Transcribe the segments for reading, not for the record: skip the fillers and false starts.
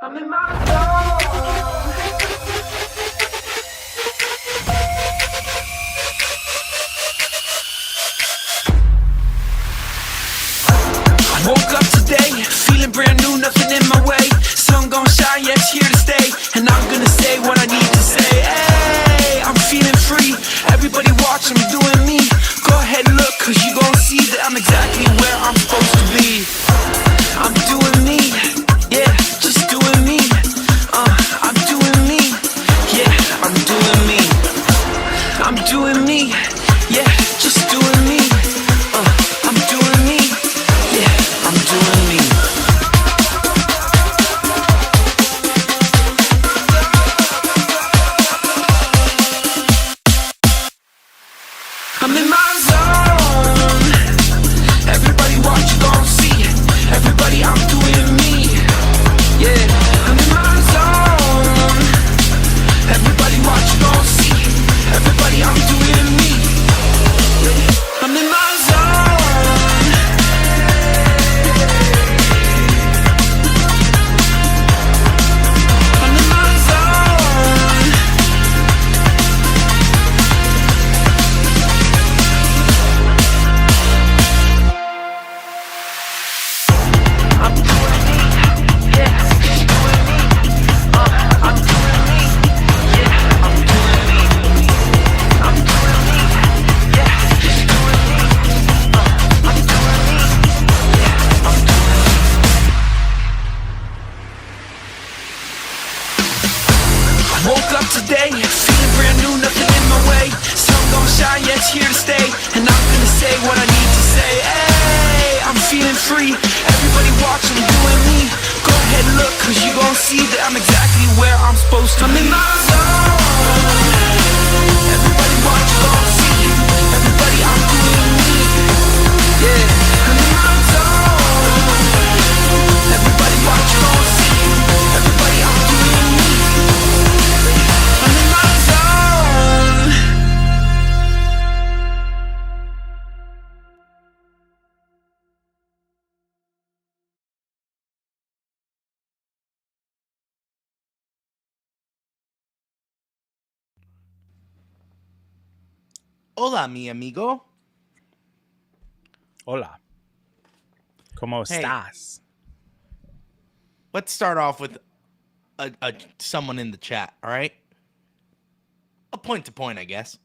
I'm in my zone. I woke up today, feeling brand new, nothing in my way. Sun gon' shine, yeah, it's here to stay. And I'm gonna say what I need to say. Hey, I'm feeling free. Everybody watch, I'm doing me. Go ahead and look, cause you gon' see that I'm exactly where I'm supposed to be. I'm doing me, yeah, just doing me. I'm doing me, yeah, I'm doing me. I'm doing me, yeah, just doing me. I'm doing me, yeah, I'm doing me. I'm in my zone. Everybody watch, you gon' see. Everybody, I'm doing me. Yeah, I'm in my zone. Everybody watch, you gon' see. Everybody, I'm doing me. I'm in my zone. I'm in my zone. I'm doing me, yeah, just doing me. I'm doing me, yeah, I'm doing me. I'm doing me, yeah, just doing me. I'm doing me, yeah, I'm doing me. I woke up today, feeling brand new, nothing in my way. Sun gon' shine, yeah, it's here to stay. And I'm gonna say what I need to say. Hey, I'm feeling free. Everybody watch, I'm doing me. Go ahead and look, cause you gon' see that I'm exactly where I'm supposed to be. I'm in my zone. Everybody watch, you gon' see. Everybody, I'm doing me. Yeah, I'm in my zone. Everybody watch, you gon' see. Everybody, I'm doing me. I'm in my zone. Hola, mi amigo. Hola. ¿Cómo Hey. estás? Let's start off with someone in the chat, all right? A point to point, I guess.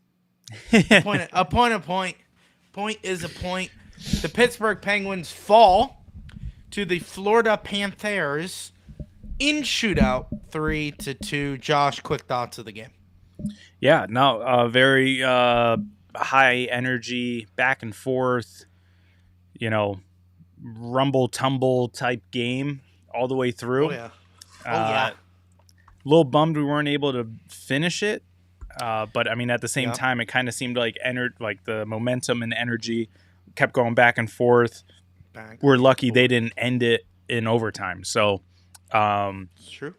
A point to point. Point is a point. The Pittsburgh Penguins fall to the Florida Panthers in shootout 3-2. Josh, quick thoughts of the game. Yeah, no, very high energy, back and forth, rumble tumble type game all the way through. Oh yeah. Yeah. A little bummed we weren't able to finish it, but I mean at the same Yeah. time it kind of seemed like the momentum and energy kept going back and forth. We're lucky they didn't end it in overtime, so It's true.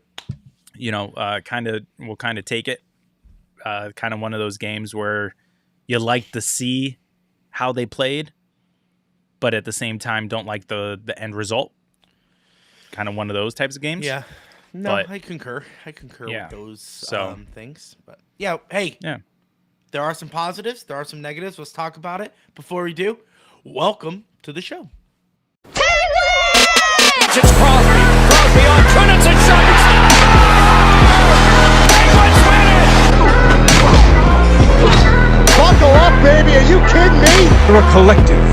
we'll kind of take it. Kind of one of those games where you like to see how they played, but at the same time don't like the end result. Kind of one of those types of games. Yeah. No, But- I concur. Yeah. With those So- things. But yeah, hey. Yeah. There are some positives. There are some negatives. Let's talk about it. Before we do, welcome to the show. It's Crosby. Crosby on Trinity shot. Penguins win it! Buckle up, baby. Are you kidding me? We're a collective.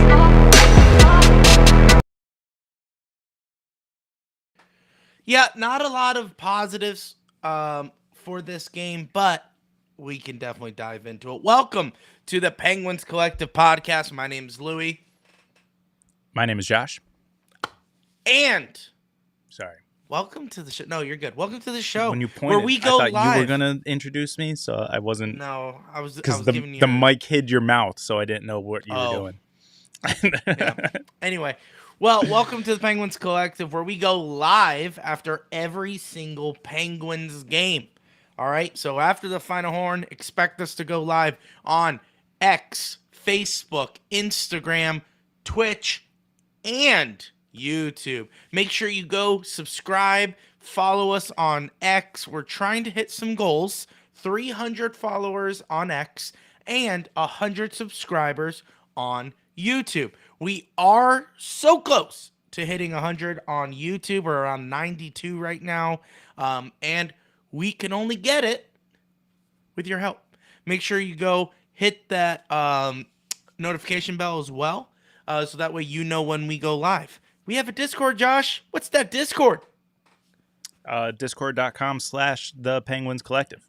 Yeah, not a lot of positives for this game, but we can definitely dive into it. Welcome to the Penguins Collective Podcast. My name is Louie. My name is Josh. And Sorry. welcome to the show. No, you're good. Welcome to the show. When you pointed, where we go I thought live. you were gonna introduce me, so I wasn't. No, I was Because giving you the mic hid your mouth, so I didn't know what you were doing. Yeah. Anyway, well, welcome to the Penguins Collective, where we go live after every single Penguins game. All right, so after the final horn, expect us to go live on X, Facebook, Instagram, Twitch, and YouTube. Make sure you go subscribe, Follow us on X. We're trying to hit some goals. 300 followers on X and 100 subscribers on YouTube. We are so close to hitting 100 on YouTube. We're around 92 right now. And we can only get it with your help. Make sure you go hit that notification bell as well, so that way you know when we go live. We have a Discord, Josh. What's that Discord? Discord.com/The Penguins Collective.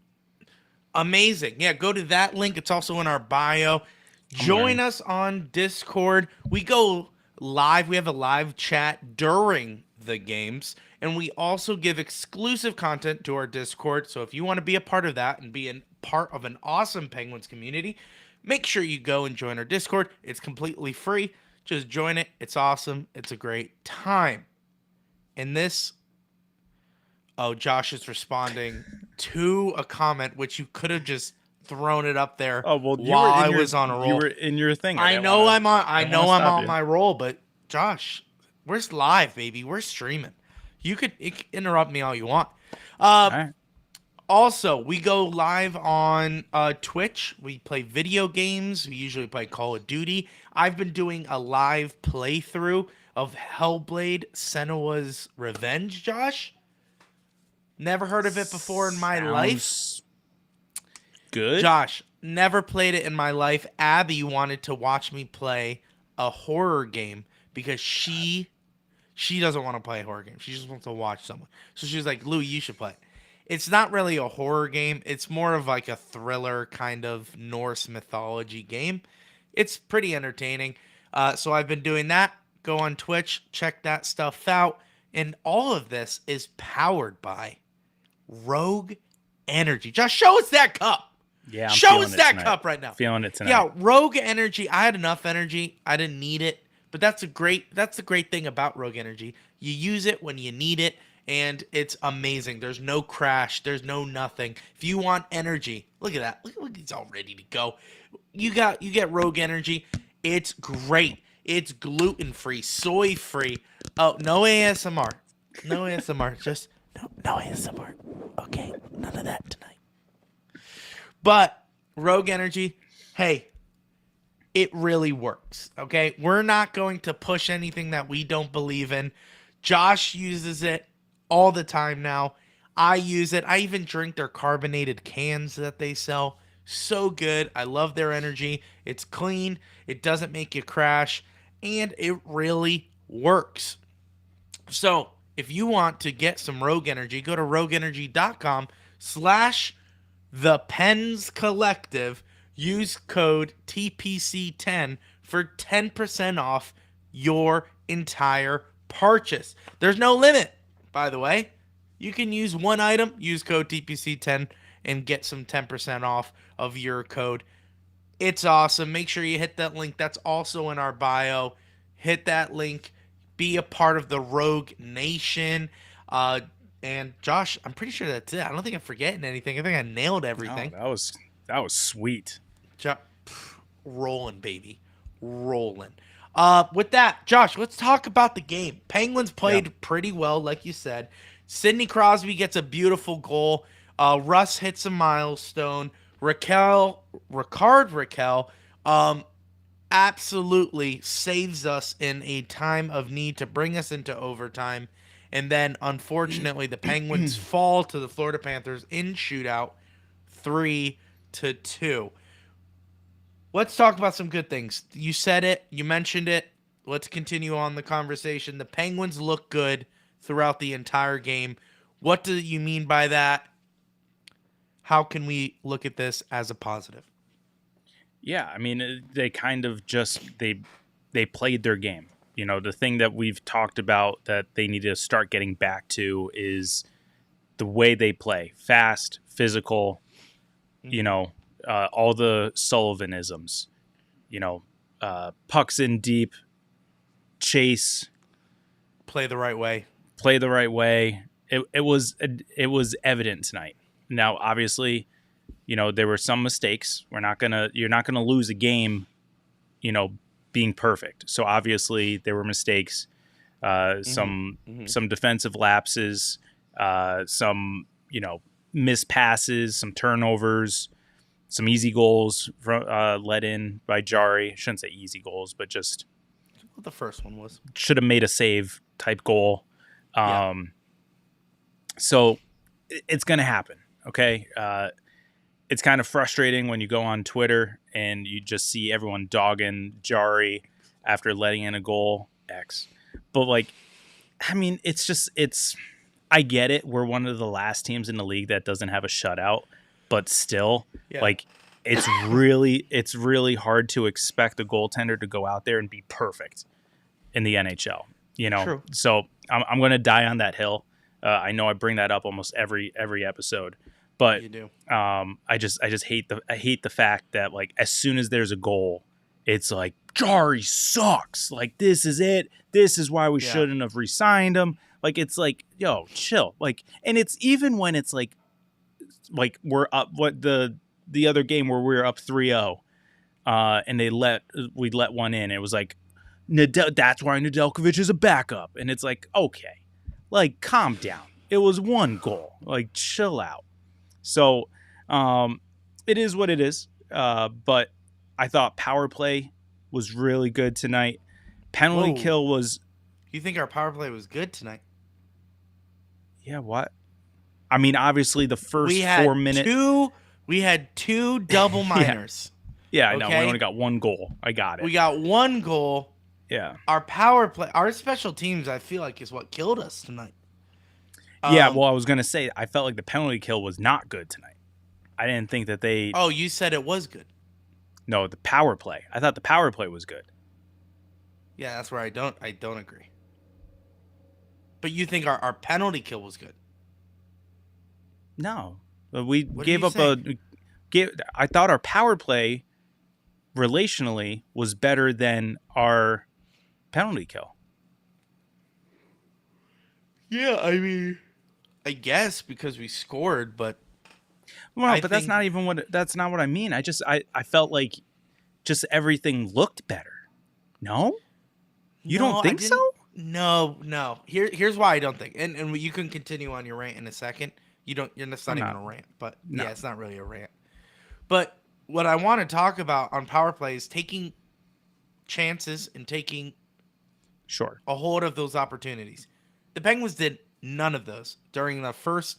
Amazing. Yeah, go to that link. It's also in our bio. Join us on Discord. We go live. We have a live chat during the games, and we also give exclusive content to our Discord. So if you want to be a part of that and be a part of an awesome Penguins community, make sure you go and join our Discord. It's completely free. Just join it. It's awesome. It's a great time. And this... Oh, Josh is responding to a comment, which you could have just thrown it up there. Oh well, while I was on a roll. You were in your thing. I'm on my roll, but Josh, where's live, baby? We're streaming. You could interrupt me all you want. All right. Also, we go live on Twitch. We play video games. We usually play Call of Duty. I've been doing a live playthrough of Hellblade: Senua's Revenge, Josh. Never heard of it before in my life. Good. Josh, never played it in my life. Abby wanted to watch me play a horror game because she doesn't want to play a horror game. She just wants to watch someone. So she was like, Louie, you should play it. It's not really a horror game. It's more of like a thriller kind of Norse mythology game. It's pretty entertaining. So I've been doing that. Go on Twitch, check that stuff out. And all of this is powered by Rogue Energy. Just show us that cup. Yeah, show us that cup right now. Feeling it tonight. Yeah, Rogue Energy. I had enough energy. I didn't need it, but that's the great thing about Rogue Energy. You use it when you need it, and it's amazing. There's no crash. There's no nothing. If you want energy, look at that. Look, he's all ready to go. You get Rogue Energy. It's great. It's gluten-free, soy-free. Oh, no ASMR. No ASMR. Just no ASMR. Okay, none of that tonight. But Rogue Energy, hey, it really works, okay? We're not going to push anything that we don't believe in. Josh uses it all the time now. I use it. I even drink their carbonated cans that they sell. So good. I love their energy. It's clean. It doesn't make you crash. And it really works. So if you want to get some Rogue Energy, go to rogueenergy.com/thepenscollective. Use code TPC10 for 10% off your entire purchase. There's no limit, by the way. You can use one item, use code TPC10, and get some 10% off of your code. It's awesome. Make sure you hit that link. That's also in our bio. Hit that link. Be a part of the Rogue Nation. And Josh, I'm pretty sure that's it. I don't think I'm forgetting anything. I think I nailed everything. No, that was sweet. Rolling, baby. Rolling. With that, Josh, let's talk about the game. Penguins played pretty well, like you said. Sidney Crosby gets a beautiful goal. Russ hits a milestone. Ricard Raquel absolutely saves us in a time of need to bring us into overtime. And then, unfortunately, the Penguins fall to the Florida Panthers in shootout 3-2. Let's talk about some good things. You said it. You mentioned it. Let's continue on the conversation. The Penguins look good throughout the entire game. What do you mean by that? How can we look at this as a positive? Yeah, I mean, they kind of just they played their game. You know, the thing that we've talked about that they need to start getting back to is the way they play. Fast, physical, you know, all the Sullivanisms, you know, pucks in deep, chase. Play the right way. It was evident tonight. Now, obviously, you know, there were some mistakes. You're not gonna lose a game, you know, being perfect. So obviously there were mistakes, some defensive lapses, some, missed passes, some turnovers, some easy goals let in by Jari. Shouldn't say easy goals, but just What the first one was. should have made a save type goal. Yeah. So it's going to happen. Okay. It's kind of frustrating when you go on Twitter and you just see everyone dogging Jari after letting in a goal X. But I get it. We're one of the last teams in the league that doesn't have a shutout, but still, Yeah. it's really hard to expect a goaltender to go out there and be perfect in the NHL. True. So I'm going to die on that hill. I know I bring that up almost every episode, but You do. I just hate the fact that as soon as there's a goal, it's like Jari sucks. This is it. This is why we shouldn't have re-signed him. It's yo, chill. And it's even when it's like we're up. What the other game where we were up 3-0, and we let one in. It was like that's why Nedeljkovic is a backup, and it's okay, calm down. It was one goal. Chill out. So, it is what it is. But I thought power play was really good tonight. Penalty kill was. You think our power play was good tonight? Yeah. What? I mean, obviously the first 4 minutes. We had two double minors. Yeah, I know. We only got one goal. I got it. We got one goal. Yeah. Our power play, our special teams, I feel like is what killed us tonight. Yeah, well, I was going to say, I felt like the penalty kill was not good tonight. I didn't think that they... Oh, you said it was good. No, the power play. I thought the power play was good. Yeah, that's where I don't agree. But you think our penalty kill was good? No. We What gave are up you I thought our power play, relationally, was better than our penalty kill. Yeah, I mean... I guess because we scored, but... Well, but that's not what I mean. I felt like just everything looked better. No? You don't think so? No. Here's why I don't think. And you can continue on your rant in a second. It's not even a rant, but No. yeah, it's not really a rant. But what I want to talk about on power play is taking chances and taking a hold of those opportunities. The Penguins did none of those during the first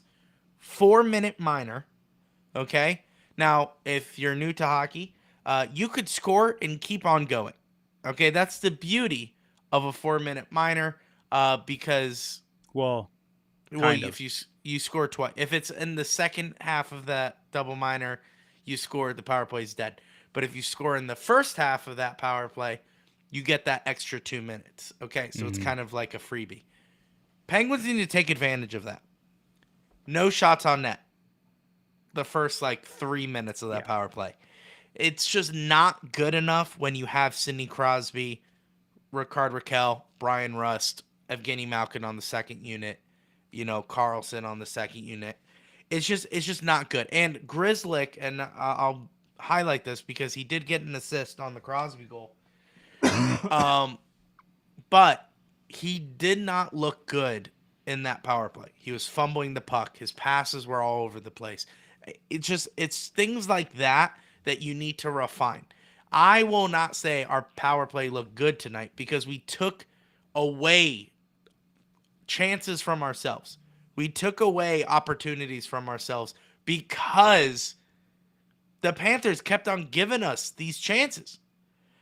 4-minute minor. Okay? Now, if you're new to hockey, you could score and keep on going. Okay? That's the beauty of a 4-minute minor because... if you score twice. If it's in the second half of that double minor, you score, the power play is dead. But if you score in the first half of that power play, you get that extra 2 minutes. Okay? So it's kind of like a freebie. Penguins need to take advantage of that. No shots on net the first 3 minutes of that power play. It's just not good enough when you have Sidney Crosby, Ricard Raquel, Brian Rust, Evgeny Malkin on the second unit, Carlson on the second unit. It's just not good. And Grzelcyk, and I'll highlight this because he did get an assist on the Crosby goal. But he did not look good in that power play. He was fumbling the puck. His passes were all over the place. It's things like that you need to refine. I will not say our power play looked good tonight because we took away chances from ourselves. We took away opportunities from ourselves because the Panthers kept on giving us these chances.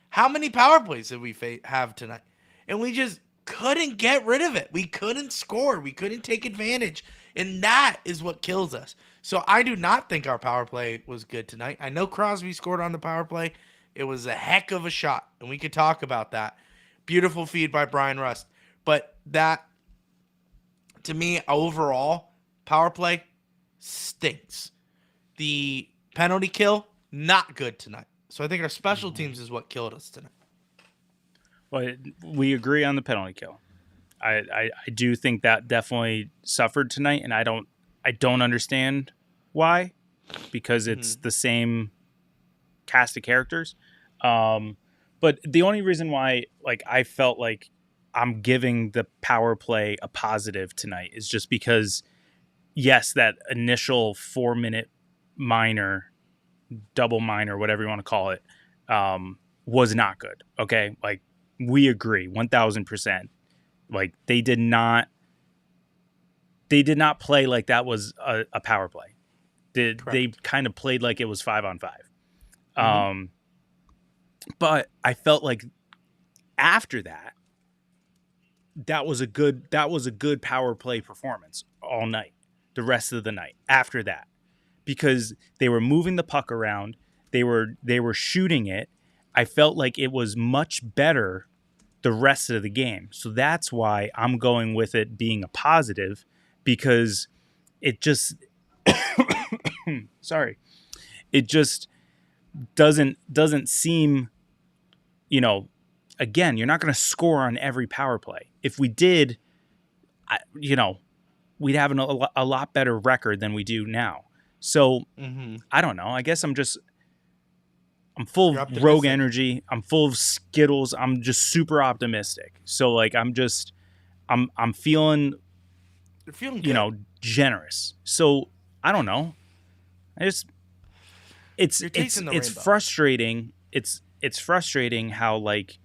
How many power plays did we have tonight? And we just couldn't get rid of it. We couldn't score. We couldn't take advantage. And that is what kills us. So I do not think our power play was good tonight. I know Crosby scored on the power play. It was a heck of a shot, and we could talk about that. Beautiful feed by Brian Rust. But that, to me, overall, power play stinks. The penalty kill, not good tonight. So I think our special teams is what killed us tonight. Well, we agree on the penalty kill. I do think that definitely suffered tonight, and I don't understand why, because it's the same cast of characters. But the only reason why I felt like I'm giving the power play a positive tonight is just because yes, that initial 4-minute minor, double minor, whatever you want to call it, was not good. Okay. Like, we agree 1000%. Like, they did not play like that was a power play. They kind of played like it was 5-on-5. But I felt like after that, that was a good power play performance all night, the rest of the night after that, because they were moving the puck around, they were shooting it. I felt like it was much better the rest of the game. So that's why I'm going with it being a positive, because it just sorry. It just doesn't seem, again, you're not going to score on every power play. If we did, we'd have a lot better record than we do now. So I don't know. I guess I'm full of rogue energy. I'm full of Skittles. I'm just super optimistic. So like, I'm feeling, You're feeling good. Generous. So I don't know. It's rainbow. frustrating. It's frustrating how, like,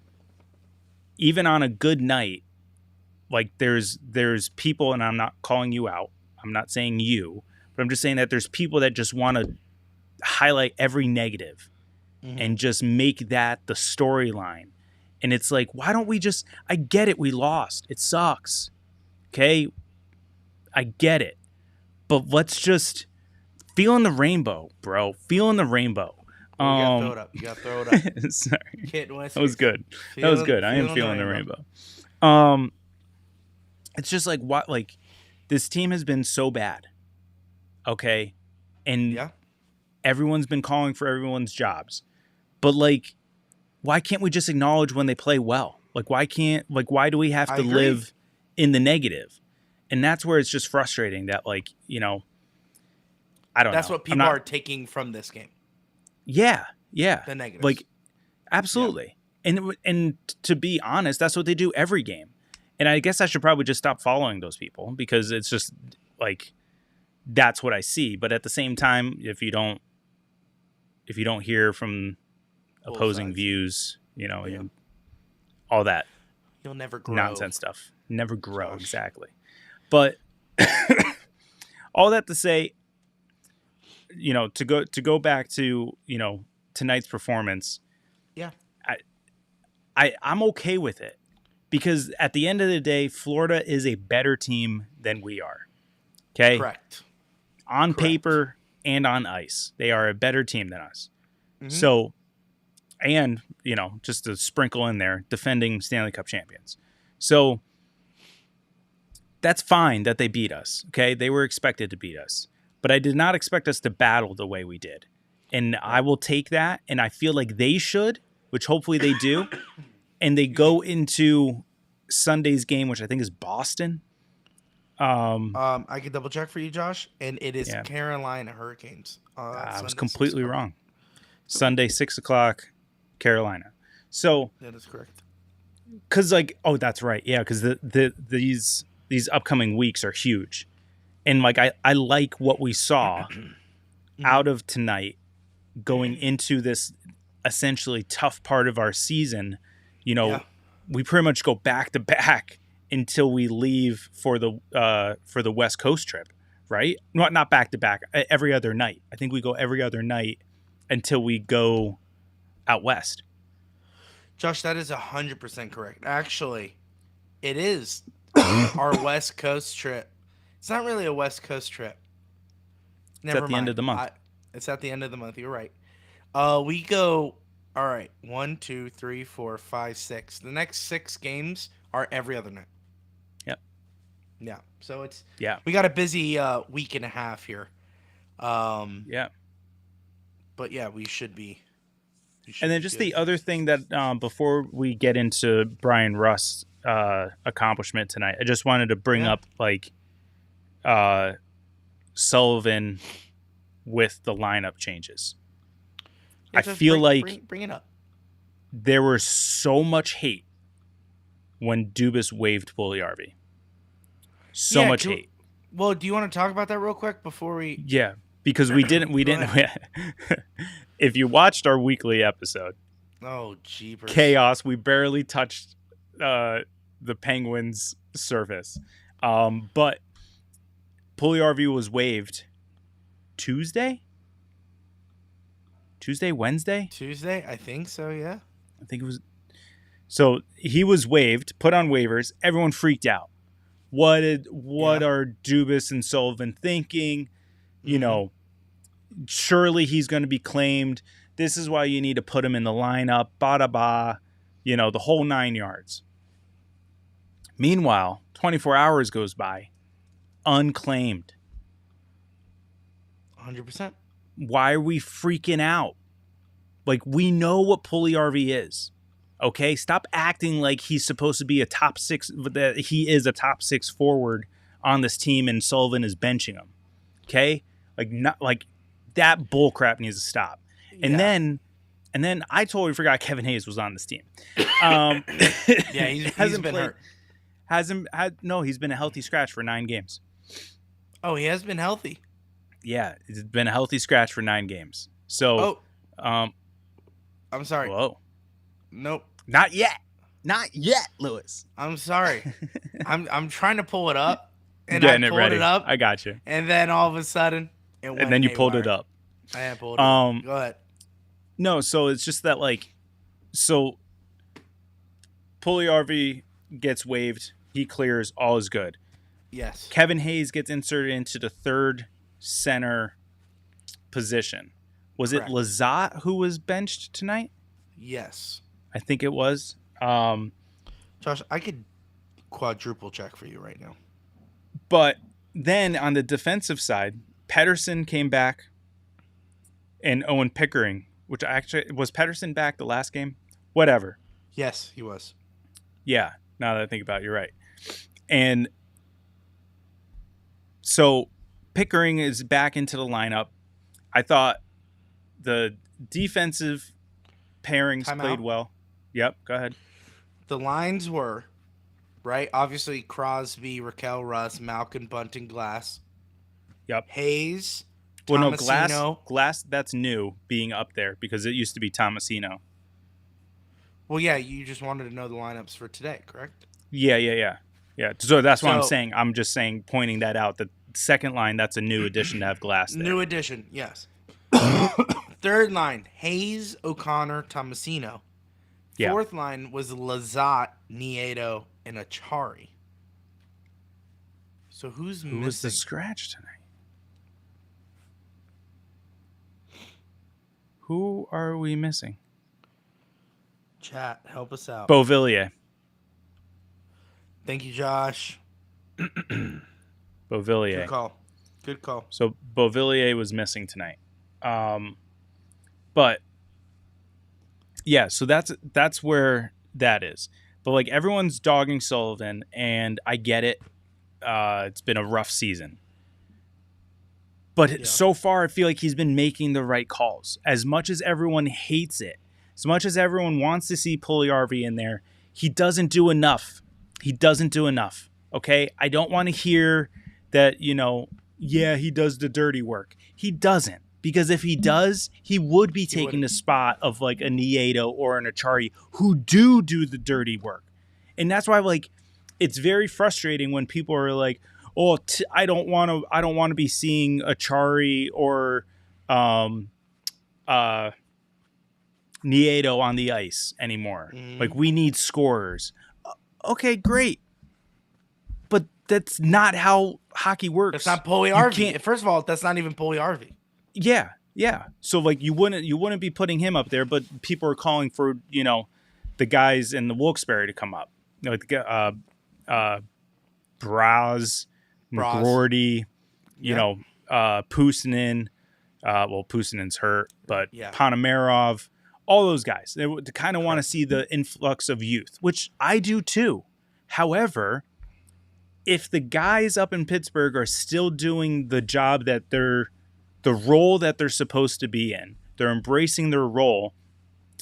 even on a good night, like, there's people, and I'm not calling you out. I'm not saying you, but I'm just saying that there's people that just want to highlight every negative and just make that the storyline. And it's like, why don't we just, I get it. We lost. It sucks. Okay. I get it, but let's just feeling the rainbow, bro. Feeling the rainbow. You gotta throw it up. You gotta throw it up. Sorry. That was good. That was good. I am feeling the rainbow. It's just like, what, like, this team has been so bad. Okay. And everyone's been calling for everyone's jobs. But, like, why can't we just acknowledge when they play well? Like, why do we have to live in the negative? And that's where it's just frustrating that, like, I don't know. That's what people are taking from this game. Yeah. Yeah. The negatives. Like, absolutely. Yeah. And to be honest, that's what they do every game. And I guess I should probably just stop following those people, because it's just like, that's what I see. But at the same time, if you don't hear from opposing views, all that, you'll never grow. Nonsense stuff. Never grow. Gosh. Exactly. But all that to say, to go back to, tonight's performance. Yeah. I'm okay with it, because at the end of the day, Florida is a better team than we are. Okay. Correct. On paper and on ice, they are a better team than us. So, and, just to sprinkle in there, defending Stanley Cup champions. So that's fine that they beat us. Okay. They were expected to beat us, but I did not expect us to battle the way we did. And I will take that. And I feel like they should, which hopefully they do. And they go into Sunday's game, which I think is Boston. I can double check for you, Josh. And it is Carolina Hurricanes. I was completely wrong. Sunday, 6:00, Carolina. So that is correct. Because, like, oh, that's right. Yeah, because these upcoming weeks are huge. And, like, I like what we saw out of tonight going into this essentially tough part of our season. We pretty much go back to back until we leave for the West Coast trip, right? Not back to back, every other night. I think we go every other night until we go out west. Josh, that is 100% correct. Actually, it is our West Coast trip. It's not really a West Coast trip. It's at the end of the month. It's at the end of the month. You're right. We go, all right, 1, 2, 3, 4, 5, 6. The next 6 games are every other night. Yep. Yeah. So we got a busy week and a half here. Yeah. But yeah, we should be. And then just the other thing that before we get into Brian Rust's accomplishment tonight, I just wanted to bring up, like, Sullivan with the lineup changes. I feel bring it up. There was so much hate when Dubas waived Puljujärvi. So much hate. Well, do you want to talk about that real quick before we? Yeah, because we didn't. If you watched our weekly episode, Oh, jeepers! chaos. We barely touched the Penguins' surface, but Puljujärvi was waived Wednesday. Tuesday, I think so. Yeah. I think it was. So he was waived, put on waivers. Everyone freaked out. What are Dubas and Sullivan thinking? You know, surely he's going to be claimed. This is why you need to put him in the lineup. Ba-da-ba. You know, the whole 9 yards. Meanwhile, 24 hours goes by. Unclaimed. 100%. Why are we freaking out? Like, we know what Puljujärvi is. Okay? Stop acting like he's supposed to be a top 6, that he is a top 6 forward on this team and Sullivan is benching him. Okay? Like that bullcrap needs to stop. And then I totally forgot Kevin Hayes was on this team. Yeah, he's been hurt. He's been a healthy scratch for 9 games. Oh, he has been healthy. Yeah, it's been a healthy scratch for 9 games. So, I'm sorry. Whoa. Nope. Not yet, Lewis. I'm sorry. I'm trying to pull it up, and Getting I it pulled ready. it up, I got you. and then all of a sudden, it went And then you pulled it haywire. up. I had pulled it up. Go ahead. No, so it's just that so Puljujärvi gets waived. He clears. All is good. Yes. Kevin Hayes gets inserted into the third center position. Was Correct. it Lazat who was benched tonight? Yes. I think it was. Josh, I could quadruple check for you right now. But then on the defensive side, Pedersen came back and Owen Pickering, which actually was Pedersen back the last game? Whatever. Yes, he was. Yeah, now that I think about it, you're right. And so Pickering is back into the lineup. I thought the defensive pairings played well. Yep, go ahead. The lines were, right? Obviously, Crosby, Raquel, Russ, Malkin, Bunting, Glass. Yep. Hayes, Well, no, Tomasino. Glass, that's new being up there because it used to be Tomasino. Well, yeah, you just wanted to know the lineups for today, correct? Yeah. So that's what I'm saying. I'm just saying, pointing that out. The second line, that's a new addition to have Glass there. New addition, yes. Third line, Hayes, O'Connor, Tomasino. Yeah. Fourth line was Lazat, Nieto, and Achari. So who's Who missing? was the scratch tonight? Who are we missing? Chat, help us out. Beauvillier. Thank you, Josh. Beauvillier. Good call. So Beauvillier was missing tonight. But yeah, so that's where that is. But like everyone's dogging Sullivan, and I get it. It's been a rough season. But so far, I feel like he's been making the right calls. As much as everyone hates it, as much as everyone wants to see Puljujärvi in there, he doesn't do enough. Okay? I don't want to hear that, he does the dirty work. He doesn't. Because if he does, he would be taking the spot of like a Nieto or an Achari who do the dirty work. And that's why it's very frustrating when people are like, "Oh, I don't want to be seeing Achari or Nieto on the ice anymore. Like, we need scorers." Okay, great. But that's not how hockey works. That's not Puljujärvi. First of all, that's not even Puljujärvi. Yeah. So you wouldn't be putting him up there, but people are calling for the guys in the Wilkes-Barre to come up, Braz, McGroarty, Pusanen. Pusanen's hurt, but Ponomarov, all those guys. They kind of want to see the influx of youth, which I do too. However, if the guys up in Pittsburgh are still doing the job that the role that they're supposed to be in, they're embracing their role,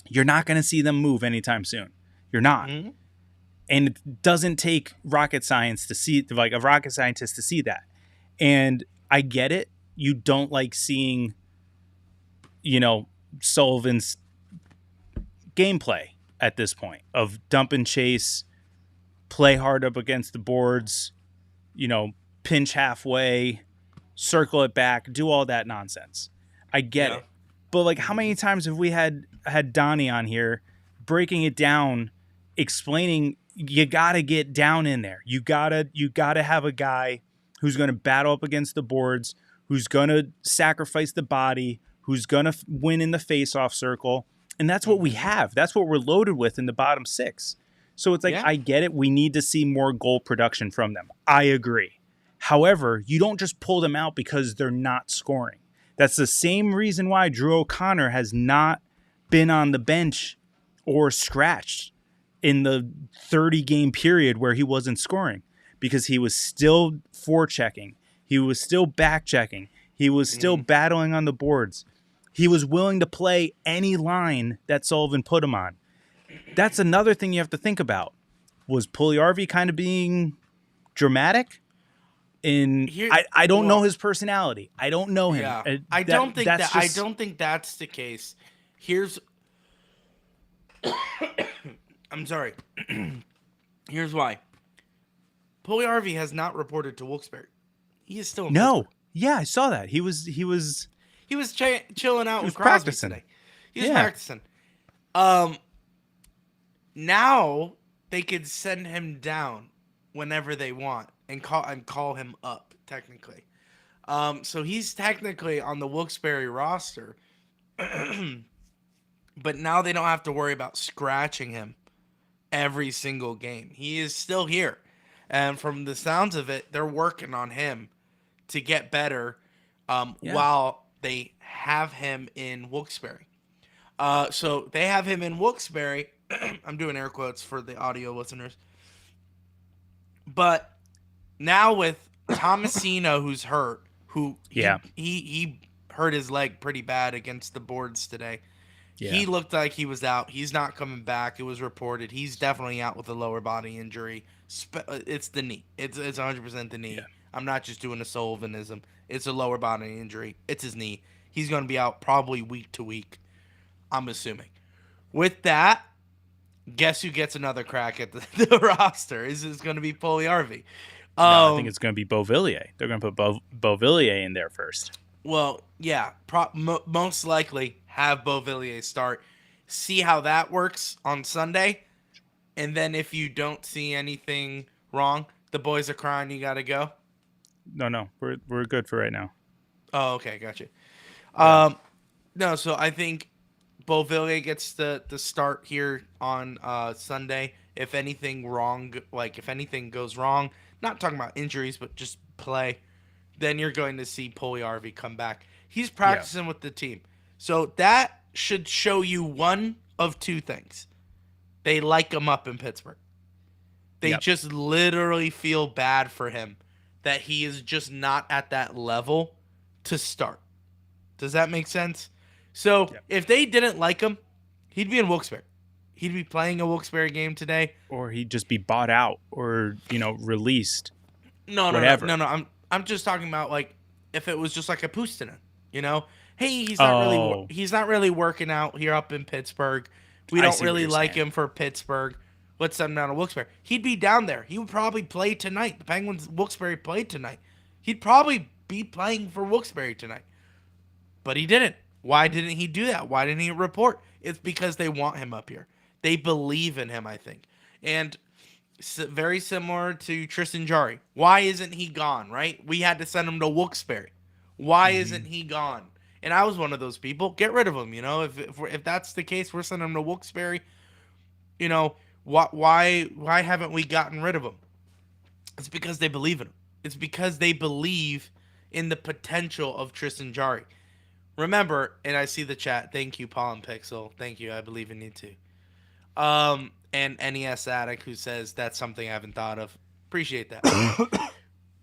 you're not going to see them move anytime soon. You're not. Mm-hmm. And it doesn't take rocket science to see, a rocket scientist to see that. And I get it. You don't like seeing, Sullivan's gameplay at this point of dump and chase, play hard up against the boards, pinch halfway, circle it back, do all that nonsense. I get it. But like, how many times have we had Donnie on here breaking it down, explaining you gotta get down in there. You gotta have a guy who's gonna battle up against the boards, who's gonna sacrifice the body, who's gonna win in the face-off circle. And that's what we have. That's what we're loaded with in the bottom six. So it's like, I get it. We need to see more goal production from them. I agree. However, you don't just pull them out because they're not scoring. That's the same reason why Drew O'Connor has not been on the bench or scratched in the 30-game period where he wasn't scoring, because he was still forechecking. He was still back-checking. He was still battling on the boards. He was willing to play any line that Sullivan put him on. That's another thing you have to think about. Was Pugliarvi kind of being dramatic? I don't know his personality. I don't know him. Yeah. I don't think that's the case. Here's I'm sorry. Here's why. Pugliarvi has not reported to Wilkes-Barre. He is still in Pittsburgh. Yeah, I saw that. He was chilling out with Crosby practicing. today. He was practicing. Now they could send him down whenever they want and call him up, technically. So he's technically on the Wilkes-Barre roster. But now they don't have to worry about scratching him every single game. He is still here. And from the sounds of it, they're working on him to get better while they have him in Wilkes-Barre. So they have him in Wilkes-Barre. I'm doing air quotes for the audio listeners. But now with Tomasino, who's hurt, he hurt his leg pretty bad against the boards today. Yeah. He looked like he was out. He's not coming back. It was reported. He's definitely out with a lower body injury. It's the knee. It's 100% the knee. Yeah. I'm not just doing a Sullivanism. It's a lower body injury. It's his knee. He's going to be out probably week to week, I'm assuming. With that, guess who gets another crack at the roster? Is going to be Pugliarvi. No, I think it's going to be Beauvillier. They're going to put Beauvillier in there first. Well, yeah, most likely have Beauvillier start. See how that works on Sunday. And then if you don't see anything wrong, the boys are crying, you got to go? No, we're good for right now. Oh, okay, gotcha. Yeah. No, so I think Beauvillier gets the start here on Sunday. If anything goes wrong, not talking about injuries, but just play, then you're going to see Pugliarvi come back. He's practicing with the team. So that should show you one of two things. They like him up in Pittsburgh. They just literally feel bad for him that he is just not at that level to start. Does that make sense? So if they didn't like him, he'd be in Wilkes-Barre. He'd be playing a Wilkes-Barre game today. Or he'd just be bought out or, released. No. I'm just talking about like if it was just like a Puustinen, Hey, he's not really working out here up in Pittsburgh. We don't really like him for Pittsburgh. Let's send him down to Wilkes-Barre. He'd be down there. He would probably play tonight. The Penguins Wilkes-Barre played tonight. He'd probably be playing for Wilkes-Barre tonight. But he didn't. Why didn't he do that? Why didn't he report? It's because they want him up here. They believe in him, I think. And very similar to Tristan Jarry. Why isn't he gone, right? We had to send him to Wilkes-Barre. Why isn't he gone? And I was one of those people. Get rid of him, If that's the case, we're sending him to Wilkes-Barre. Why haven't we gotten rid of him? It's because they believe in him. It's because they believe in the potential of Tristan Jarry. Remember, and I see the chat. Thank you, Paul and Pixel. Thank you. I believe in you too. And NES Addict, who says that's something I haven't thought of. Appreciate that.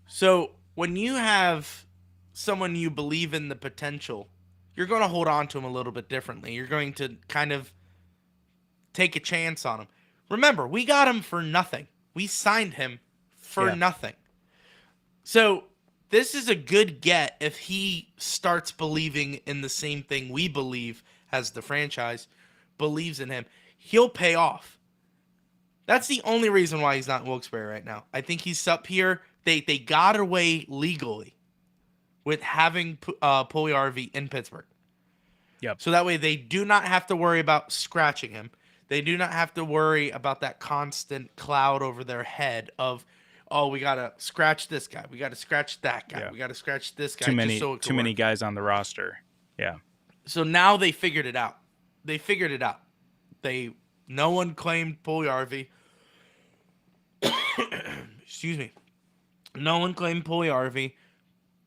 So when you have someone you believe in the potential, you're going to hold on to him a little bit differently. You're going to kind of take a chance on him. Remember, we got him for nothing. We signed him for nothing. So this is a good get if he starts believing in the same thing we believe as the franchise believes in him. He'll pay off. That's the only reason why he's not in Wilkes-Barre right now. I think he's up here. They got away legally with having Pugliarvi in Pittsburgh. Yep. So that way they do not have to worry about scratching him. They do not have to worry about that constant cloud over their head of, oh, we got to scratch this guy. We got to scratch that guy. Yeah. We got to scratch this guy. Too many just so it can too many work. guys on the roster. Yeah. So now they figured it out. No one claimed Pugliarvi. Excuse me. No one claimed Pugliarvi.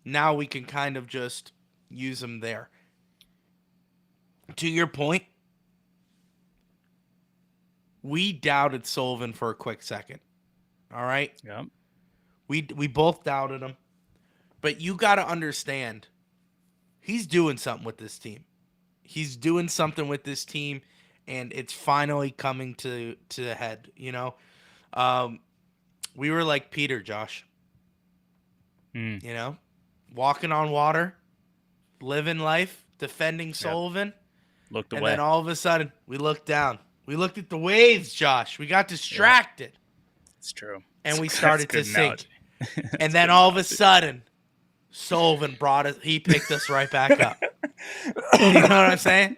Now we can kind of just use him there. To your point, we doubted Sullivan for a quick second. All right? Yep. We both doubted him. But you got to understand, he's doing something with this team. And it's finally coming to the head, you know? We were like Peter, Josh. You know? Walking on water, living life, defending Sullivan. Looked And away. then all of a sudden, we looked down. We looked at the waves, Josh. We got distracted. It's true. And we That's started good to sink. analogy. And then all of a sudden, Sullivan he picked us right back up. You know what I'm saying?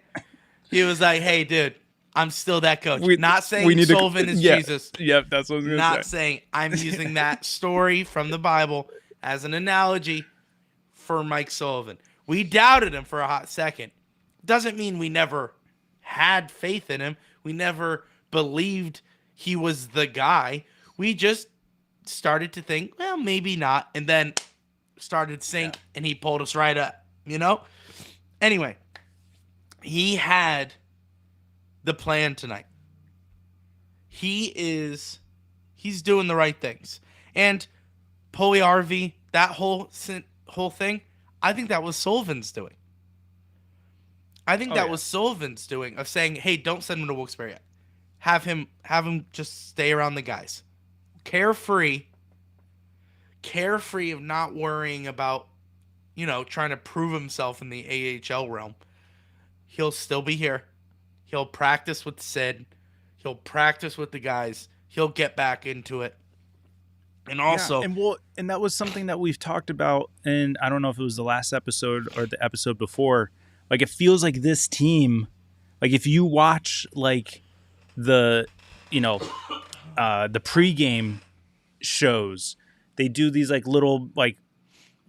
He was like, hey, dude, I'm still that coach. Not saying Sullivan is Jesus. Yep, that's what I was going to say. Not saying I'm using that story from the Bible as an analogy for Mike Sullivan. We doubted him for a hot second. Doesn't mean we never had faith in him. We never believed he was the guy. We just started to think, well, maybe not. And then started to sink, and he pulled us right up, you know? Anyway, he had the plan tonight. He's doing the right things. And Pugliarvi, that whole thing, I think that was Sullivan's doing. Was Sullivan's doing of saying, hey, don't send him to Wilkes-Barre yet. Have him just stay around the guys. Carefree of not worrying about, you know, trying to prove himself in the AHL realm. He'll still be here. He'll practice with Sid. He'll practice with the guys. He'll get back into it. And also, and that was something that we've talked about, and I don't know if it was the last episode or the episode before. Like, it feels like this team, like if you watch like the pregame shows, they do these like little like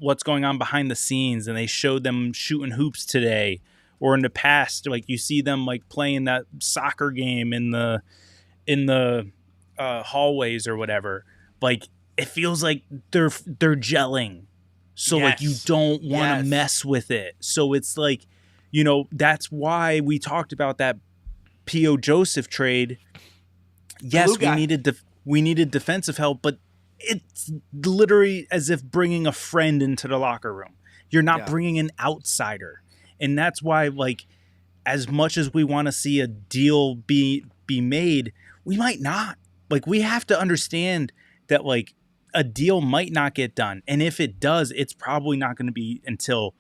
what's going on behind the scenes, and they showed them shooting hoops today, or in the past, like you see them like playing that soccer game in the hallways or whatever. Like, it feels like they're gelling, so like you don't want to mess with it. So it's like, you know, that's why we talked about that P.O. Joseph trade. Yes, we needed defensive help, but it's literally as if bringing a friend into the locker room. You're not bringing an outsider. And that's why, like, as much as we want to see a deal be made, we might not. Like, we have to understand that, like, a deal might not get done. And if it does, it's probably not going to be until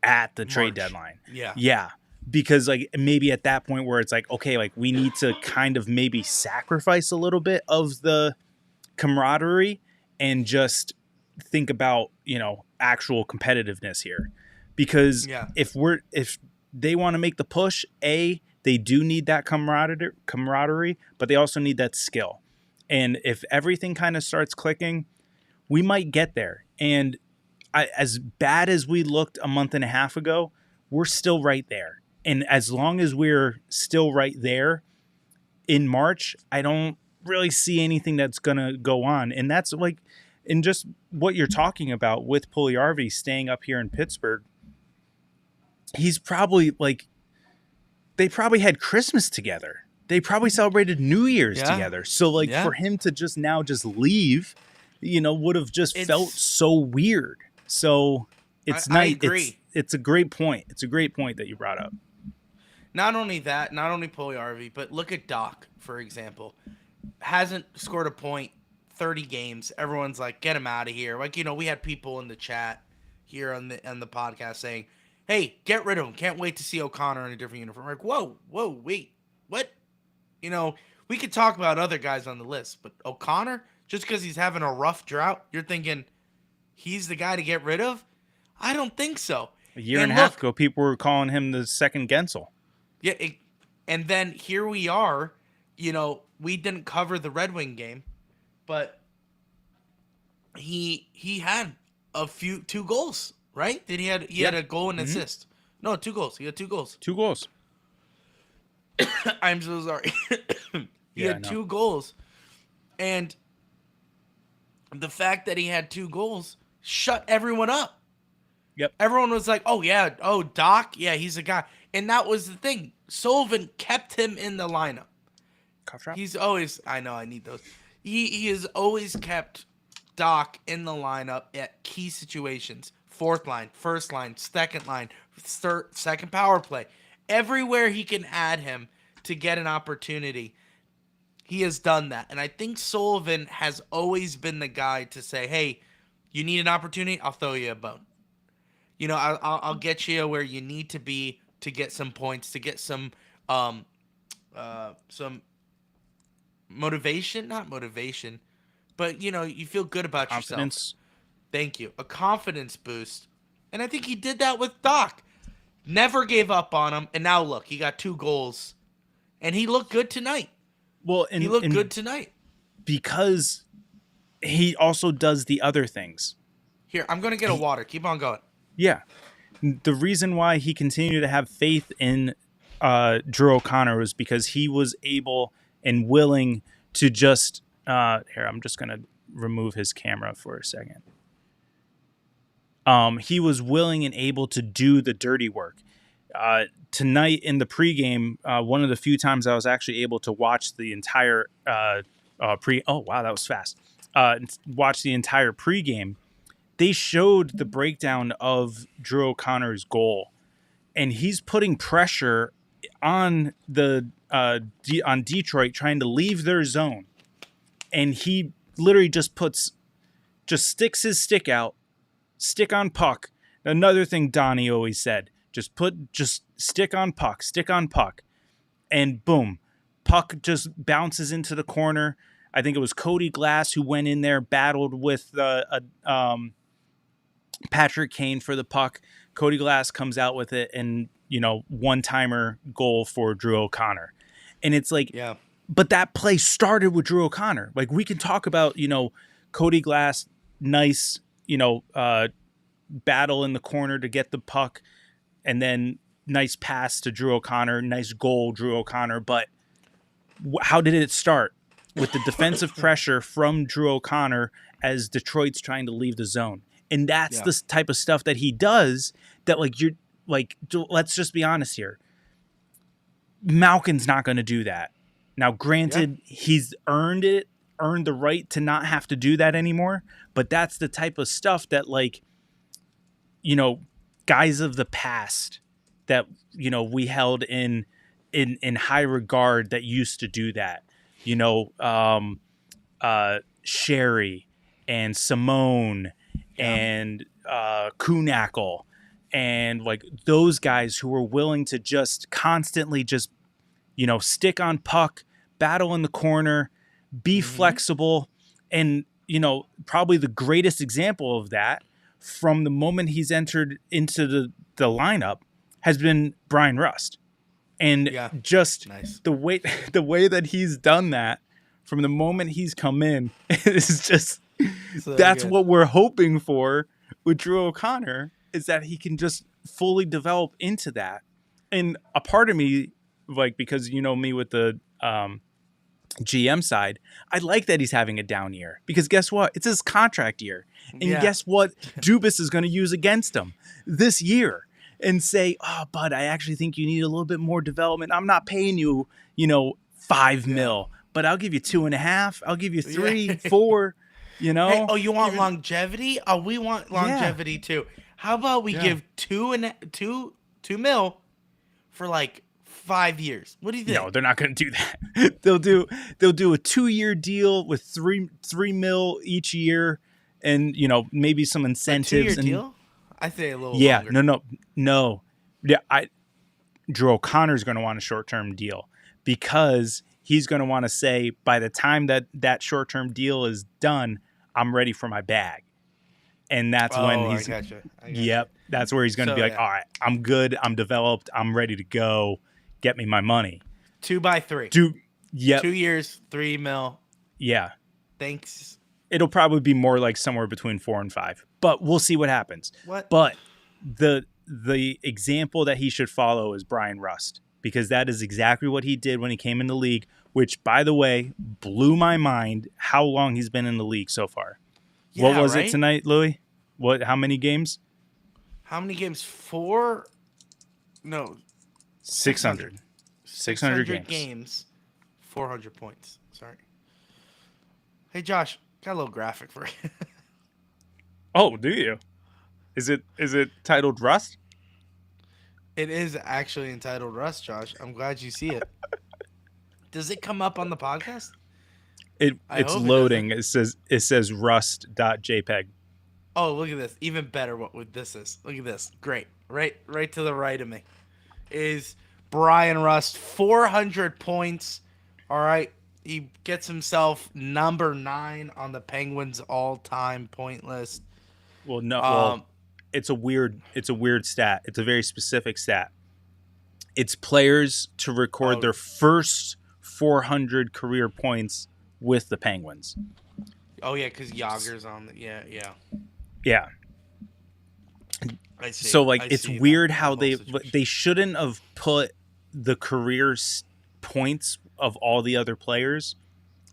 at the trade deadline. Yeah. Because like maybe at that point where it's like, okay, like we need to kind of maybe sacrifice a little bit of the camaraderie and just think about, you know, actual competitiveness here. Because if they want to make the push, they do need that camaraderie, but they also need that skill. And if everything kind of starts clicking, we might get there. And as bad as we looked a month and a half ago, we're still right there. And as long as we're still right there in March, I don't really see anything that's going to go on. And that's like, in just what you're talking about with Pugliarvi staying up here in Pittsburgh, he's probably like, they probably had Christmas together. They probably celebrated New Year's together. So like for him to just leave, you know, would have just felt so weird. So it's nice. I agree. It's a great point. It's a great point that you brought up. Not only Pugliarvi, but look at Doc, for example. Hasn't scored a point 30 games. Everyone's like, get him out of here. Like, we had people in the chat here on the podcast saying, hey, get rid of him. Can't wait to see O'Connor in a different uniform. Like, whoa, wait, what? We could talk about other guys on the list, but O'Connor, just because he's having a rough drought, you're thinking he's the guy to get rid of? I don't think so. A year and a half ago, people were calling him the second Gensel. Yeah, and then here we are. We didn't cover the Red Wing game, but he had two goals, right? He had a goal and assist. No, 2 goals. He had 2 goals. 2 goals. I'm so sorry. He had 2 goals. And the fact that he had 2 goals shut everyone up. Yep. Everyone was like, oh, yeah. Oh, Doc. Yeah, he's a guy. And that was the thing. Sullivan kept him in the lineup. Cough drop? He's always, I know, I need those. He has always kept Doc in the lineup at key situations. 4th line, 1st line, 2nd line, 2nd power play. Everywhere he can add him to get an opportunity, he has done that. And I think Sullivan has always been the guy to say, hey, you need an opportunity? I'll throw you a bone. I'll get you where you need to be to get some points, to get some motivation, not motivation, but you feel good about Confidence. yourself. Thank you. A confidence boost. And I think he did that with Doc. Never gave up on him. And now look, he got 2 goals. And he looked good tonight. Well, he looked good tonight. Because he also does the other things. Here, I'm going to get a water. Keep on going. Yeah. The reason why he continued to have faith in Drew O'Connor was because he was able and willing to just here, I'm just going to remove his camera for a second. He was willing and able to do the dirty work. Tonight in the pregame, one of the few times I was actually able to watch the entire oh wow, that was fast. Watch the entire pregame. They showed the breakdown of Drew O'Connor's goal, and he's putting pressure on on Detroit, trying to leave their zone, and he literally just sticks his stick out, stick on puck. Another thing Donnie always said: just stick on puck, and boom, puck just bounces into the corner. I think it was Cody Glass who went in there, battled with Patrick Kane for the puck. Cody Glass comes out with it, and one-timer goal for Drew O'Connor. And it's like, yeah. But that play started with Drew O'Connor. Like, we can talk about Cody Glass, nice battle in the corner to get the puck, and then nice pass to Drew O'Connor, nice goal, Drew O'Connor. But how did it start? With the defensive pressure from Drew O'Connor as Detroit's trying to leave the zone. And that's the type of stuff that he does that, let's just be honest here. Malkin's not going to do that. Now, granted, he's earned the right to not have to do that anymore. But that's the type of stuff that, guys of the past that, we held in high regard that used to do that. Sherry and Simone and Kuhnackel and those guys who were willing to just constantly just stick on puck, battle in the corner, be flexible. And probably the greatest example of that from the moment he's entered into the lineup has been Brian Rust. And just nice. the way that he's done that from the moment he's come in is just that's good. What we're hoping for with Drew O'Connor is that he can just fully develop into that. And a part of me, because me with the GM side, I like that he's having a down year because guess what? It's his contract year. And guess what? Dubas is going to use against him this year. And say, oh, bud, I actually think you need a little bit more development. I'm not paying you, $5 million, but I'll give you 2.5. I'll give you 3, 4. Hey, you want longevity? Oh, we want longevity too. How about we give $2 million for 5 years. What do you think? No, they're not going to do that. they'll do a 2-year deal with three mil each year, and maybe some A incentives. 2-year and deal? I say a little yeah, longer. no. Yeah, Drew O'Connor's going to want a short-term deal because he's going to want to say, by the time that short-term deal is done, I'm ready for my bag. And that's when he's I gotcha. Yep, that's where he's going to be like, yeah. all right, I'm good, I'm developed, I'm ready to go. Get me my money. 2 by 3. Yep. 2 years, 3 mil. Yeah. Thanks. It'll probably be more like somewhere between 4 and 5, but we'll see what happens. What? But the example that he should follow is Brian Rust, because that is exactly what he did when he came in the league, which, by the way, blew my mind how long he's been in the league so far. Yeah, What was right? it tonight, Louie? How many games? How many games? 4? No. 600. 600 games. 400 points. Sorry. Hey, Josh, got a little graphic for you. Oh, do you? Is it titled Rust? It is actually entitled Rust, Josh. I'm glad you see it. Does it come up on the podcast? It's hope it loading. It says rust.jpg. Oh, look at this. Even better what this is. Look at this. Great. Right to the right of me is Brian Rust, 400 points. All right. He gets himself number 9 on the Penguins all-time point list. Well, no. It's a weird stat. It's a very specific stat. It's players to record their first 400 career points with the Penguins. Oh yeah, because Yager's on. Yeah. Yeah. I see. So it's weird how whole situation. they shouldn't have put the career points of all the other players,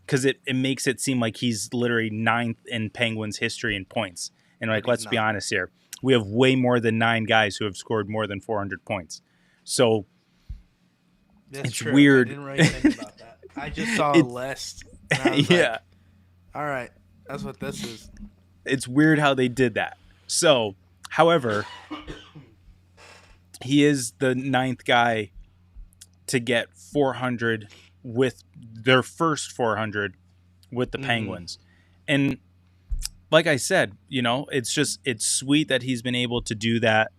because it makes it seem like he's literally 9th in Penguins history in points. And let's be honest here, we have way more than 9 guys who have scored more than 400 points. So That's it's true. weird. I didn't really think about that. I just saw a list. And I was yeah. like, all right, that's what this is. It's weird how they did that. So, however, he is the 9th guy to get 400 with their first 400 with the Penguins. And like I said, it's sweet that he's been able to do that,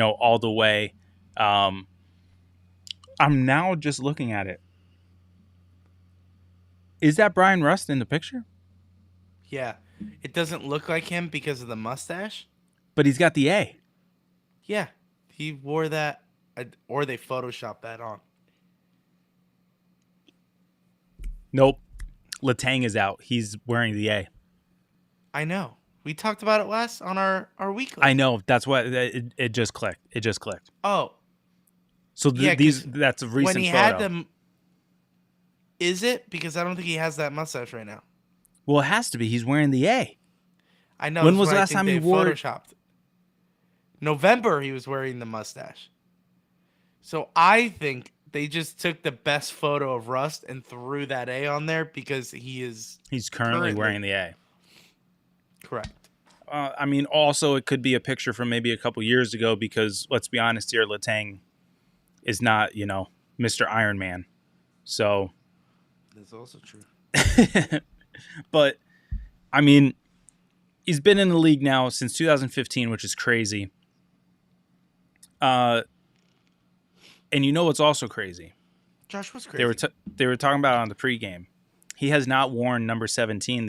all the way. I'm now just looking at it. Is that Brian Rust in the picture? Yeah. It doesn't look like him because of the mustache. But he's got the A. Yeah. He wore that, or they photoshopped that on. Nope. Letang is out. He's wearing the A. I know. We talked about it last on our weekly. I know. That's what it just clicked. It just clicked. Oh. So Yeah, that's a recent when he photo. had them, is it? Because I don't think he has that mustache right now. Well, it has to be. He's wearing the A. I know. When that's was what the I last think time they he wore it? photoshopped? November, he was wearing the mustache. So I think they just took the best photo of Rust and threw that A on there because he's currently wearing the A. Correct. I mean, also it could be a picture from maybe a couple years ago, because let's be honest here, Letang is not, Mr. Iron Man. So That's also true. but I mean, he's been in the league now since 2015, which is crazy. And what's also crazy? Josh, what's crazy? They were talking about it on the pregame. He has not worn number 17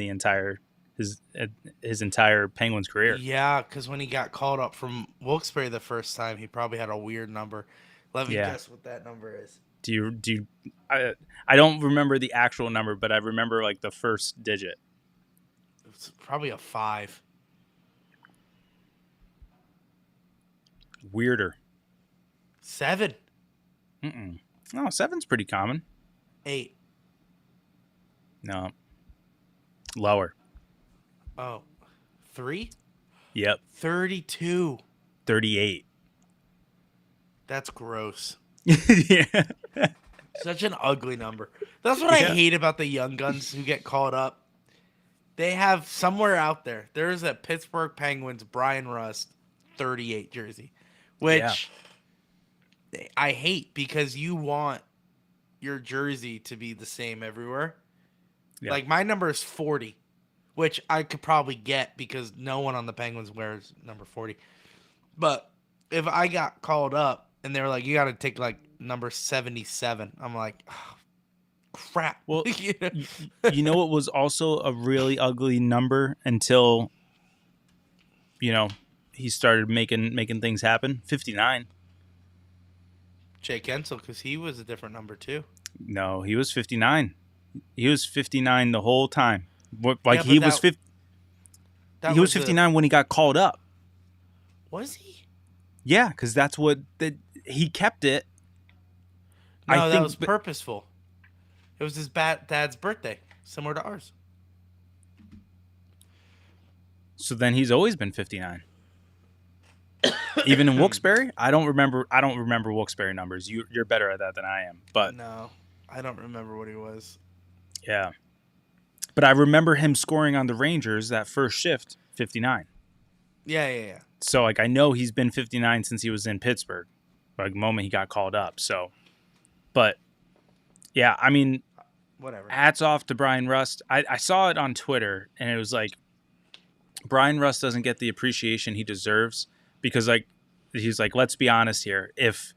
his entire Penguins career. Yeah, because when he got called up from Wilkes-Barre the first time, he probably had a weird number. Let me guess what that number is. Do you? I don't remember the actual number, but I remember the first digit. It's probably a 5. Weirder. 7. No, 7's pretty common. 8. No. Lower. Oh. 3? Yep. 32. 38. That's gross. Yeah. Such an ugly number. That's what I hate about the young guns who get called up. They have somewhere out there's a Pittsburgh Penguins Brian Rust 38 jersey, which I hate because you want your jersey to be the same everywhere. Yeah. Like my number is 40, which I could probably get because no one on the Penguins wears number 40. But if I got called up and they were like, you got to take like number 77, I'm like, oh, crap. Well, You know? you know what was also a really ugly number until, he started making things happen? 59. Jake Gensel, because he was a different number too. No, he was 59. He was 59 the whole time. Yeah, He but was 50. He was 59 when he got called up. Was he? Yeah, because that's what he kept it. No, that was purposeful. It was his dad's birthday, similar to ours. So then he's always been 59. Even in Wilkes-Barre, I don't remember Wilkes-Barre numbers. You're better at that than I am. But No, I don't remember what he was. yeah. But I remember him scoring on the Rangers that first shift, 59. Yeah. So I know he's been 59 since he was in Pittsburgh, like the moment he got called up. So, but yeah, I mean, Whatever. hats off to Brian Rust. I saw it on Twitter, and it was like, Brian Rust doesn't get the appreciation he deserves because, he's like, let's be honest here. If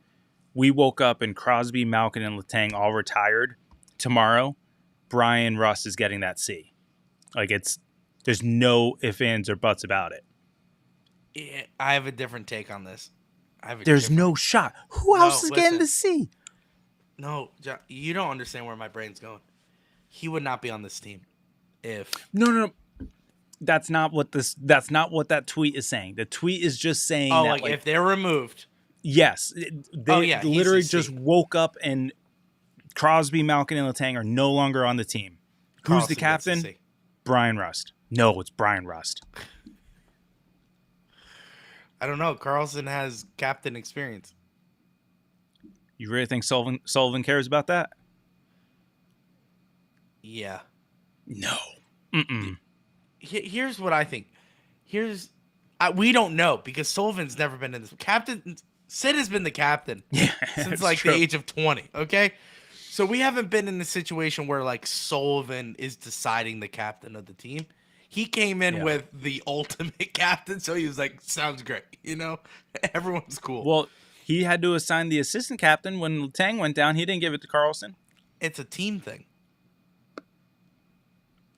we woke up and Crosby, Malkin, and Letang all retired tomorrow, Brian Rust is getting that C. There's no ifs, ands, or buts about it. Yeah, I have a different take on this. There's no shot. Who else is getting the C? No, you don't understand where my brain's going. He would not be on this team if No. That's not what that tweet is saying. The tweet is just saying that if they're removed. Yes. They literally just C. woke up and Crosby, Malkin, and Letang are no longer on the team. Who's the captain? Brian Rust. No, it's Brian Rust. I don't know. Carlson has captain experience. You really think Sullivan cares about that? Yeah. No. Mm-mm. Here's what I think. We don't know because Sullivan's never been in this. Captain Sid has been the captain since the age of 20. Okay, so we haven't been in a situation where Sullivan is deciding the captain of the team. He came in with the ultimate captain, so he was like, "Sounds great," Everyone's cool. Well, he had to assign the assistant captain when Letang went down. He didn't give it to Carlson. It's a team thing.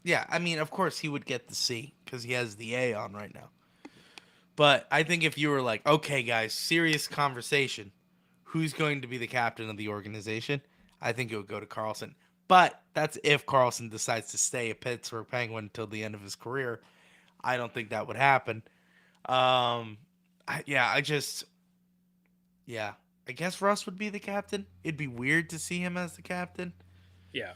Yeah, I mean, of course he would get the C because he has the A on right now. But I think if you were like, okay, guys, serious conversation, who's going to be the captain of the organization? I think it would go to Carlson. But that's if Carlson decides to stay a Pittsburgh Penguin until the end of his career. I don't think that would happen. I guess Russ would be the captain. It'd be weird to see him as the captain. Yeah.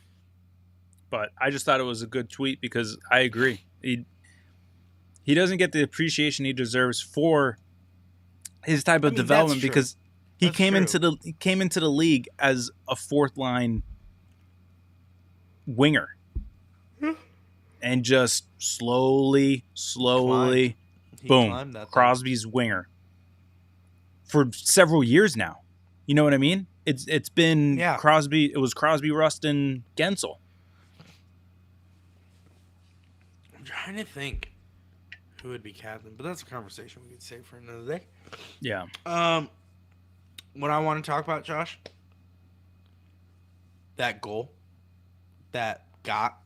But I just thought it was a good tweet because I agree. He doesn't get the appreciation he deserves for his type of development because he came into the league as a fourth line winger and just slowly, boom, Crosby's winger for several years now. You know what I mean? It's been Crosby. It was Crosby, Rust, and Gensel. Trying to think who would be captain, but that's a conversation we could save for another day. Yeah. What I want to talk about, Josh, that goal that got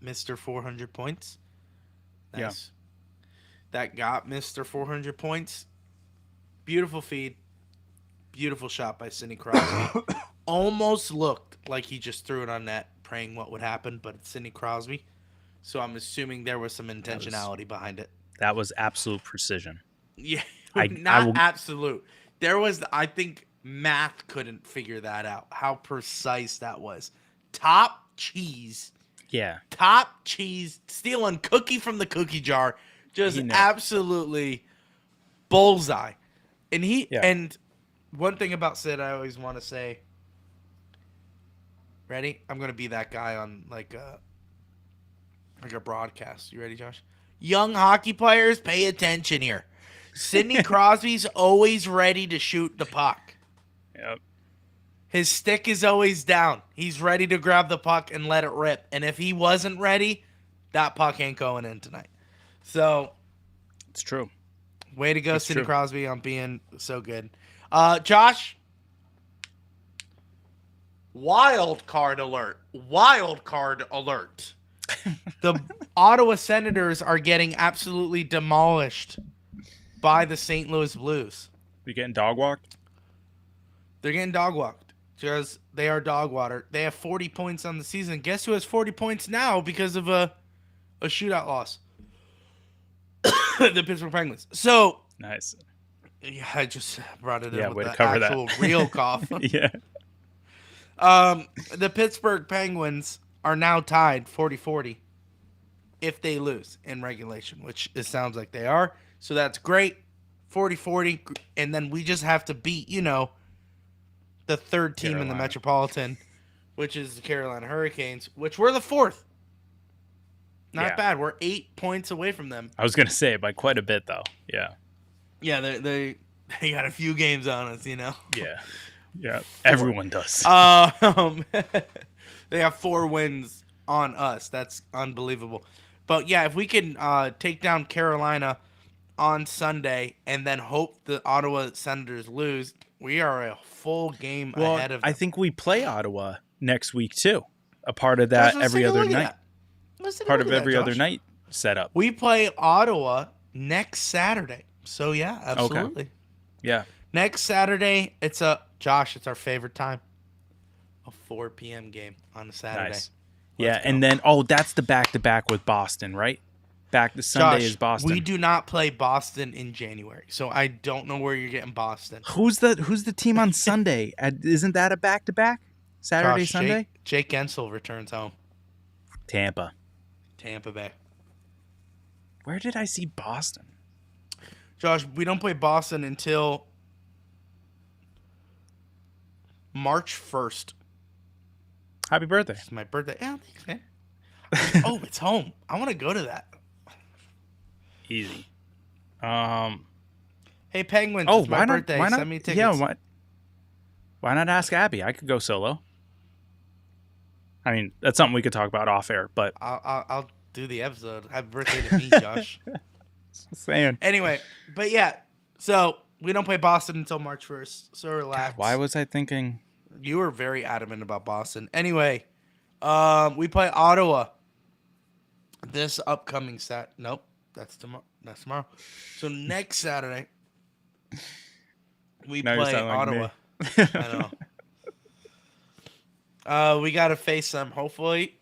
Mr. 400 points. Nice. Yeah. That got Mr. 400 points. Beautiful feed. Beautiful shot by Sidney Crosby. Almost looked like he just threw it on net, praying what would happen, but it's Sidney Crosby. So I'm assuming there was some intentionality behind it. That was absolute precision. Yeah, absolute. There was, I think, math couldn't figure that out. How precise that was. Top cheese. Yeah. Top cheese. Stealing cookie from the cookie jar. Just absolutely bullseye. And one thing about Sid I always want to say. Ready? I'm going to be that guy on like a broadcast. You ready, Josh? Young hockey players, pay attention here. Sidney Crosby's always ready to shoot the puck. Yep. His stick is always down. He's ready to grab the puck and let it rip. And if he wasn't ready, that puck ain't going in tonight. So, It's true. way to go, It's Sidney true. Crosby, on being so good. Josh, wild card alert. Wild card alert. The Ottawa Senators are getting absolutely demolished by the St. Louis Blues. You getting dog walked? They're getting dog walked. Because they are dog water. They have 40 points on the season. Guess who has 40 points now because of a shootout loss? The Pittsburgh Penguins. So, Nice. yeah, I just brought it Yeah, in way with to the cover that. actual real cough. Yeah. The Pittsburgh Penguins are now tied 40-40 if they lose in regulation, which it sounds like they are. So that's great. 40-40. And then we just have to beat, the third team in the Carolina. Metropolitan, which is the Carolina Hurricanes, which we're the fourth. Not Yeah. bad. We're 8 points away from them. I was gonna say by quite a bit though. Yeah. Yeah, they got a few games on us, Yeah. Yeah. Everyone does. They have 4 wins on us. That's unbelievable. But yeah, if we can take down Carolina on Sunday and then hope the Ottawa Senators lose, we are a full game ahead of them. I think we play Ottawa next week too. A part of that Josh, let's every take a other look at night. that. Let's take a Part look of at that, every other Josh. night setup. We play Ottawa next Saturday. So yeah, absolutely. Yeah. Next Saturday, it's our favorite time. A 4 p.m. game on a Saturday. Nice. Yeah, Let's go. and then that's the back-to-back with Boston, right? The Sunday Josh, is Boston. we do not play Boston in January, so I don't know where you're getting Boston. Who's the team on Sunday? Isn't that a back-to-back? Saturday, Josh, Sunday? Jake Gensel returns home. Tampa. Tampa Bay. Where did I see Boston? Josh, we don't play Boston until March 1st. Happy birthday. It's my birthday. Yeah, thanks, man. Oh, it's home. I want to go to that. Easy. Hey, Penguins, Oh, it's my why not? birthday. Why not? Send me tickets. Yeah, why not ask Abby? I could go solo. I mean, that's something we could talk about off air, but I'll do the episode. Happy birthday to me, Josh. saying. Anyway, but yeah, so we don't play Boston until March 1st, so relax. Why was I thinking? You were very adamant about Boston. Anyway, we play Ottawa this upcoming Nope, that's tomorrow. That's tomorrow. So next Saturday, we Now you're play sounding like Ottawa. me. I know. We got to face them. Hopefully,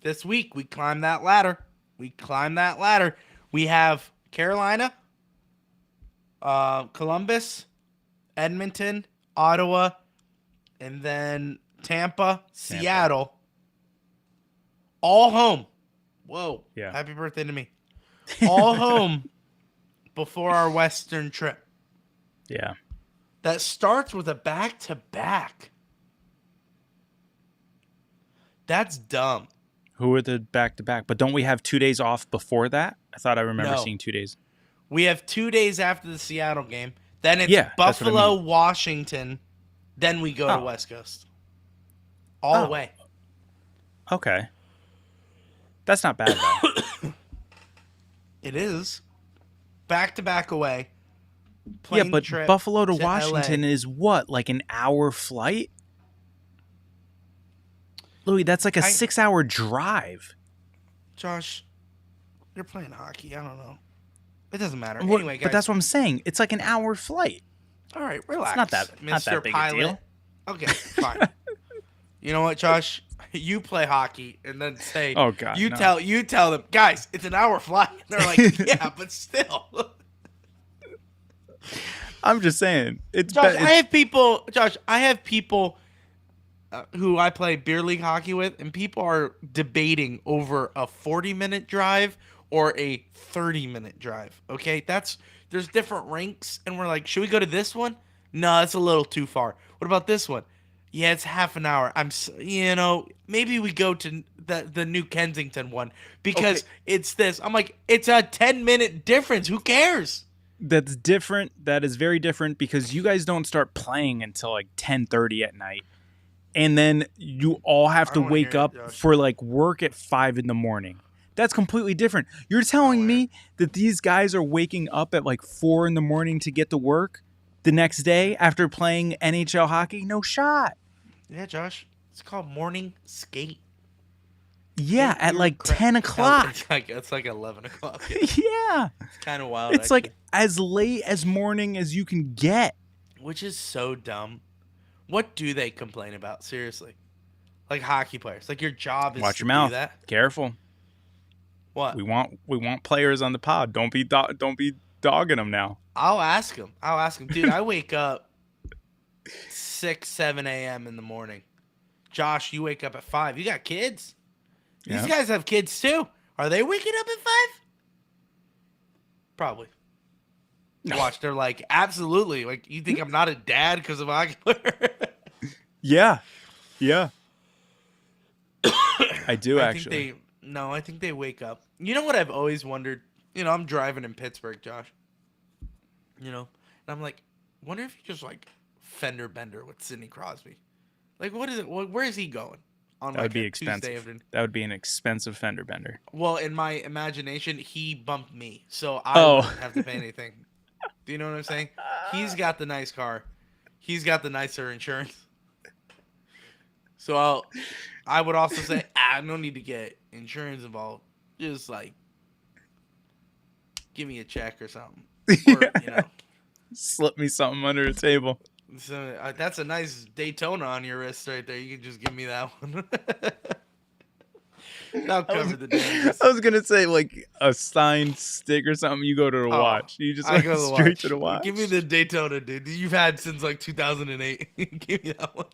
this week we climb that ladder. We have Carolina, Columbus, Edmonton, Ottawa, and then Tampa, Seattle. All home. Whoa. Yeah. Happy birthday to me. All home before our Western trip. Yeah. That starts with a back-to-back. That's dumb. Who are the back-to-back? But don't we have 2 days off before that? I thought I remember No. seeing 2 days. We have 2 days after the Seattle game. Then it's Yeah, that's what I Buffalo, mean. Washington. Then we go to Oh. West Coast. All the Oh. way. Okay. That's not bad, though. It is. Back-to-back away. Yeah, Plane but trip Buffalo to LA. Washington is what? Like an hour flight? Louis, that's like a 6-hour drive. Josh, you're playing hockey. I don't know. It doesn't matter. What- Anyway, guys. but that's what I'm saying. It's like an hour flight. All right, relax. not that Mr. big a Pilot. deal. Okay, fine. You know what, Josh? You play hockey and then say, Oh, God, you no. tell them, guys, it's an hour flight. And they're like, yeah, but still. I'm just saying. It's Josh, I have people who I play beer league hockey with, and people are debating over a 40-minute drive or a 30-minute drive. Okay, there's different rinks, and we're like, should we go to this one? No, it's a little too far. What about this one? Yeah, it's half an hour. Maybe we go to the New Kensington one because it's this. I'm like, it's a 10-minute difference. Who cares? That's different. That is very different because you guys don't start playing until like 10:30 at night. And then you all have I to don't wanna wake hear it, up Josh. for like work at 5 in the morning. That's completely different. You're telling wanna me that these guys are waking up at like 4 in the morning to get to work the next day after playing NHL hockey? No shot. Yeah, Josh. It's called morning skate. Yeah, at like 10 o'clock. It's like 11 o'clock. Yeah. Yeah. It's kind of wild. It's like as late as morning as you can get. which is so dumb. What do they complain about? Seriously, like hockey players. Like your job is Watch to your mouth. do that. Careful. What? We want players on the pod. Don't be dogging them now. I'll ask him, dude. I wake up 6, 7 a.m. in the morning. Josh, you wake up at 5. You got kids. These Yeah. guys have kids too. Are they waking up at 5? Probably. No. Watch, they're like, absolutely. Like, you think I'm not a dad because of hockey player? Yeah. Yeah. I do I actually. think they wake up. You know what I've always wondered? You know, I'm driving in Pittsburgh, Josh. You know, and I'm like, wonder if you just like fender bender with Sidney Crosby. Like, what is it? Where is he going? On That would like be a Tuesday expensive. afternoon? That would be an expensive fender bender. Well, in my imagination, he bumped me, so I wouldn't have to pay anything. Do you know what I'm saying? He's got the nice car. He's got the nicer insurance. So I would also say, no need to get insurance involved. Just like, give me a check or something. Or, you know. Slip me something under the table. So that's a nice Daytona on your wrist right there. You can just give me that one. That'll cover the damages. I was gonna say like a signed stick or something. You go to the watch. You just I went go to the straight watch. to the watch. Give me the Daytona, dude. You've had since like 2008. Give me that one.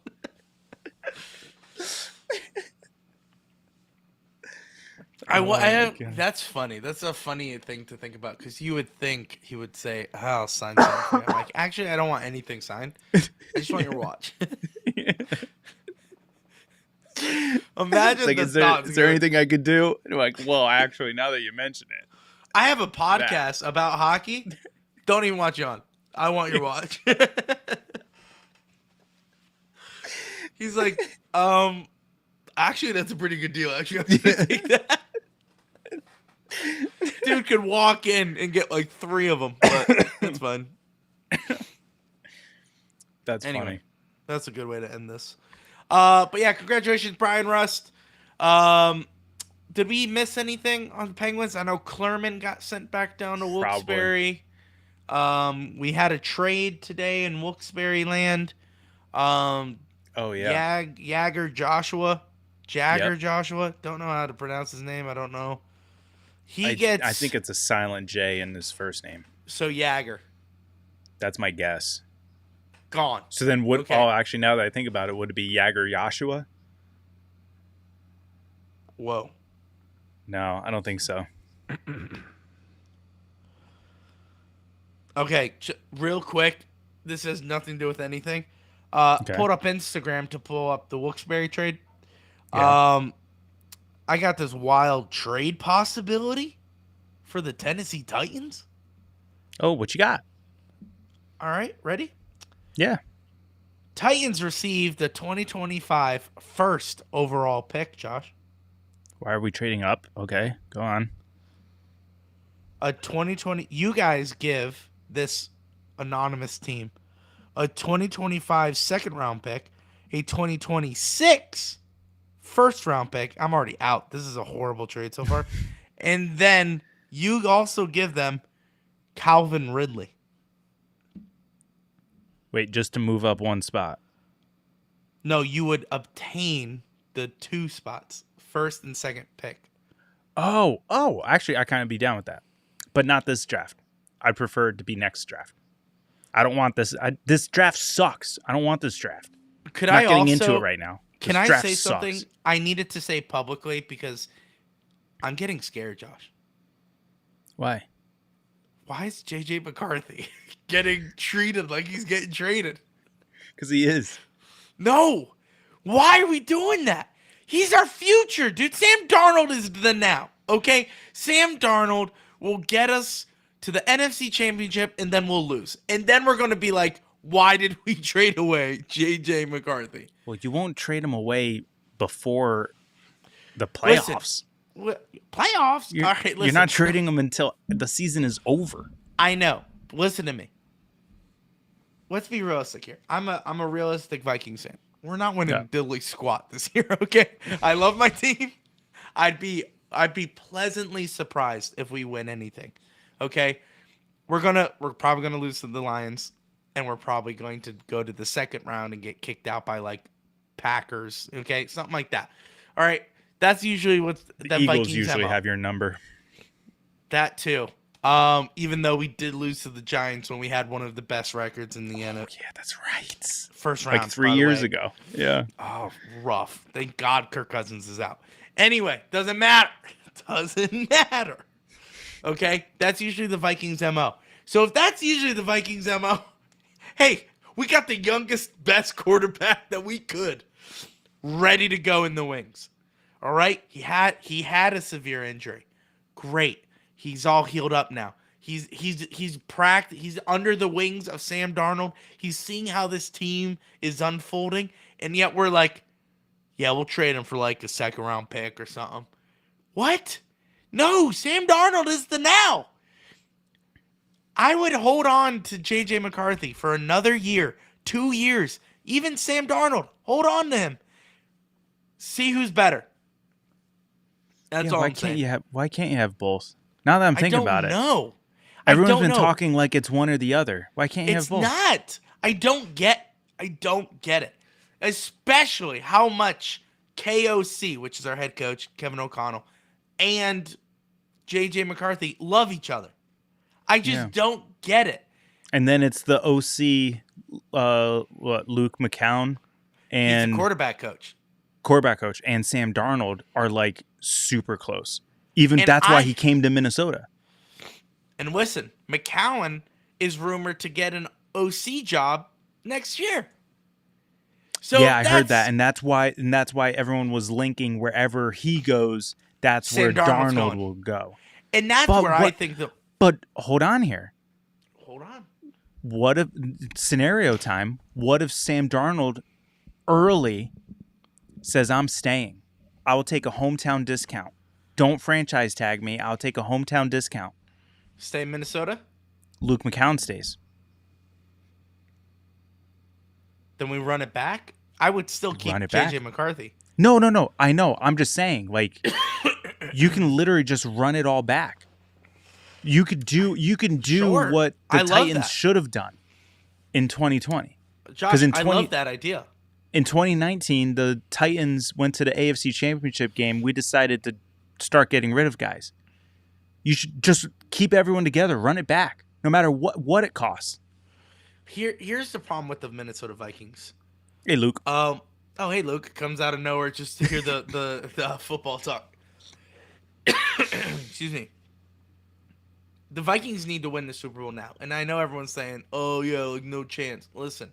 God. That's funny. That's a funny thing to think about because you would think he would say, oh, "I'll sign something." I'm like, actually, I don't want anything signed. I just want your watch. Imagine It's like, the is there thoughts. anything I could do? And I'm like, well, actually, now that you mention it, I have a podcast about hockey. Don't even watch it on. I want your watch. He's like, actually, that's a pretty good deal. Actually, I'm gonna take that. Dude could walk in and get like 3 of them, but that's fine. that's Anyway. funny. That's a good way to end this. But yeah, congratulations, Brian Rust. Did we miss anything on the Penguins? I know Clermont got sent back down to Wilkes-Barre. We had a trade today in Wilkes-Barre land. Oh yeah. Jagger Joshua. Joshua. Don't know how to pronounce his name. I don't know. I think it's a silent J in his first name. So Jagger. That's my guess. Gone. So then would Okay. oh actually now that I think about it, would it be Jagger Joshua? Whoa. No, I don't think so. Okay, real quick. This has nothing to do with anything. Okay. Pulled up Instagram to pull up the Wilkes-Barre trade. Yeah. I got this wild trade possibility for the Tennessee Titans. Oh, what you got? All right, ready? Yeah. Titans received the 2025 first overall pick, Josh. Why are we trading up? Okay, go on. A 2020. You guys give this anonymous team a 2025 second round pick, a 2026 first round pick. I'm already out. This is a horrible trade so far. And then you also give them Calvin Ridley. Wait, just to move up one spot. No, you would obtain the 2 spots, first and second pick. Oh, actually, I kind of be down with that, but not this draft. I prefer it to be next draft. I don't want this. This draft sucks. I don't want this draft. Could I'm not I getting also, into it right now. Can This I draft say sucks. something I needed to say publicly because I'm getting scared, Josh. Why? Why is JJ McCarthy getting treated like he's getting traded? Because he is. No. Why are we doing that? He's our future, dude. Sam Darnold is the now, okay? Sam Darnold will get us to the NFC Championship, and then we'll lose. And then we're going to be like, why did we trade away J.J. McCarthy? Well, you won't trade him away before the playoffs. Playoffs? You're, All right, listen. you're not trading him until the season is over. I know. Listen to me. Let's be realistic here. I'm a realistic Vikings fan. We're not winning diddly squat this year, okay? I love my team. I'd be pleasantly surprised if we win anything. Okay? We're probably gonna lose to the Lions, and we're probably going to go to the second round and get kicked out by like Packers, okay? Something like that. All right. That's usually what the Eagles Vikings usually have your number. That too. Even though we did lose to the Giants when we had one of the best records in the NFL. Yeah, that's right. First round. Like 3 years ago. Yeah. Oh, rough. Thank God Kirk Cousins is out. Anyway, doesn't matter. Doesn't matter. Okay? That's usually the Vikings' MO. So if that's usually the Vikings' MO, hey, we got the youngest, best quarterback that we could ready to go in the wings. All right? He had a severe injury. Great. He's all healed up now. He's under the wings of Sam Darnold. He's seeing how this team is unfolding, and yet we're like, yeah, we'll trade him for like a second round pick or something. What? No, Sam Darnold is the now. I would hold on to J.J. McCarthy for another year, 2 years, even Sam Darnold. Hold on to him. See who's better. That's all I'm saying. Why can't you have both? Now that I'm thinking about it. No. Everyone's been talking like it's one or the other. Why can't you have both? It's not. I don't get it. Especially how much KOC, which is our head coach, Kevin O'Connell, and J.J. McCarthy love each other. I just don't get it. And then it's the OC, Luke McCown, and he's a quarterback coach, and Sam Darnold are like super close. That's why he came to Minnesota. And listen, McCown is rumored to get an OC job next year. So yeah, I heard that, and that's why everyone was linking wherever he goes, that's where Darnold will go. And that's where I think But hold on here. Hold on. What if scenario time? What if Sam Darnold early says, "I'm staying. I will take a hometown discount. Don't franchise tag me. I'll take a hometown discount." Stay in Minnesota? Luke McCown stays. Then we run it back? I would still keep J.J. McCarthy. No. I know. I'm just saying, like, you can literally just run it all back. You can do what the Titans should have done in 2020. Josh, I love that idea. In 2019, the Titans went to the AFC Championship game. We decided to start getting rid of guys. You should just keep everyone together, run it back, no matter what it costs. Here's the problem with the Minnesota Vikings. Hey, Luke. Hey, Luke. Comes out of nowhere just to hear the football talk. Excuse me. The Vikings need to win the Super Bowl now. And I know everyone's saying, oh, yeah, like, no chance. Listen.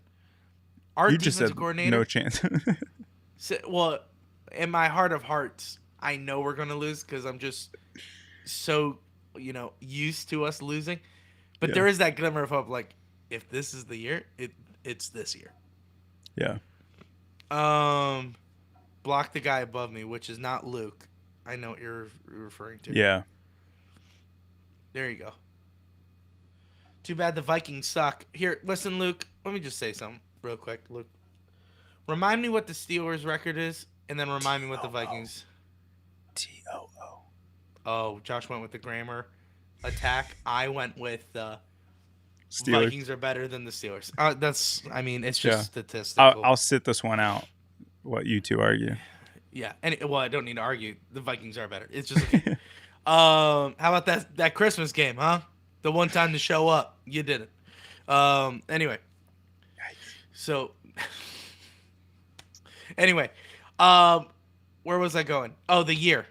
Our defensive coordinator. No chance. Well, in my heart of hearts, I know we're going to lose because I'm just so, used to us losing. But there is that glimmer of hope, like, if this is the year, it's this year. Yeah. Block the guy above me, which is not Luke. I know what you're referring to. Yeah. There you go. Too bad the Vikings suck. Here, listen, Luke. Let me just say something real quick. Luke, remind me what the Steelers' record is, and then remind me what the Vikings. TOO. Oh, Josh went with the grammar attack. I went with Steelers. Vikings are better than the Steelers. It's just statistical. I'll sit this one out. What you two argue? Yeah, I don't need to argue. The Vikings are better. It's just okay. How about that Christmas game, huh? The one time to show up, you didn't. Anyway, so anyway, where was I going? Oh, the year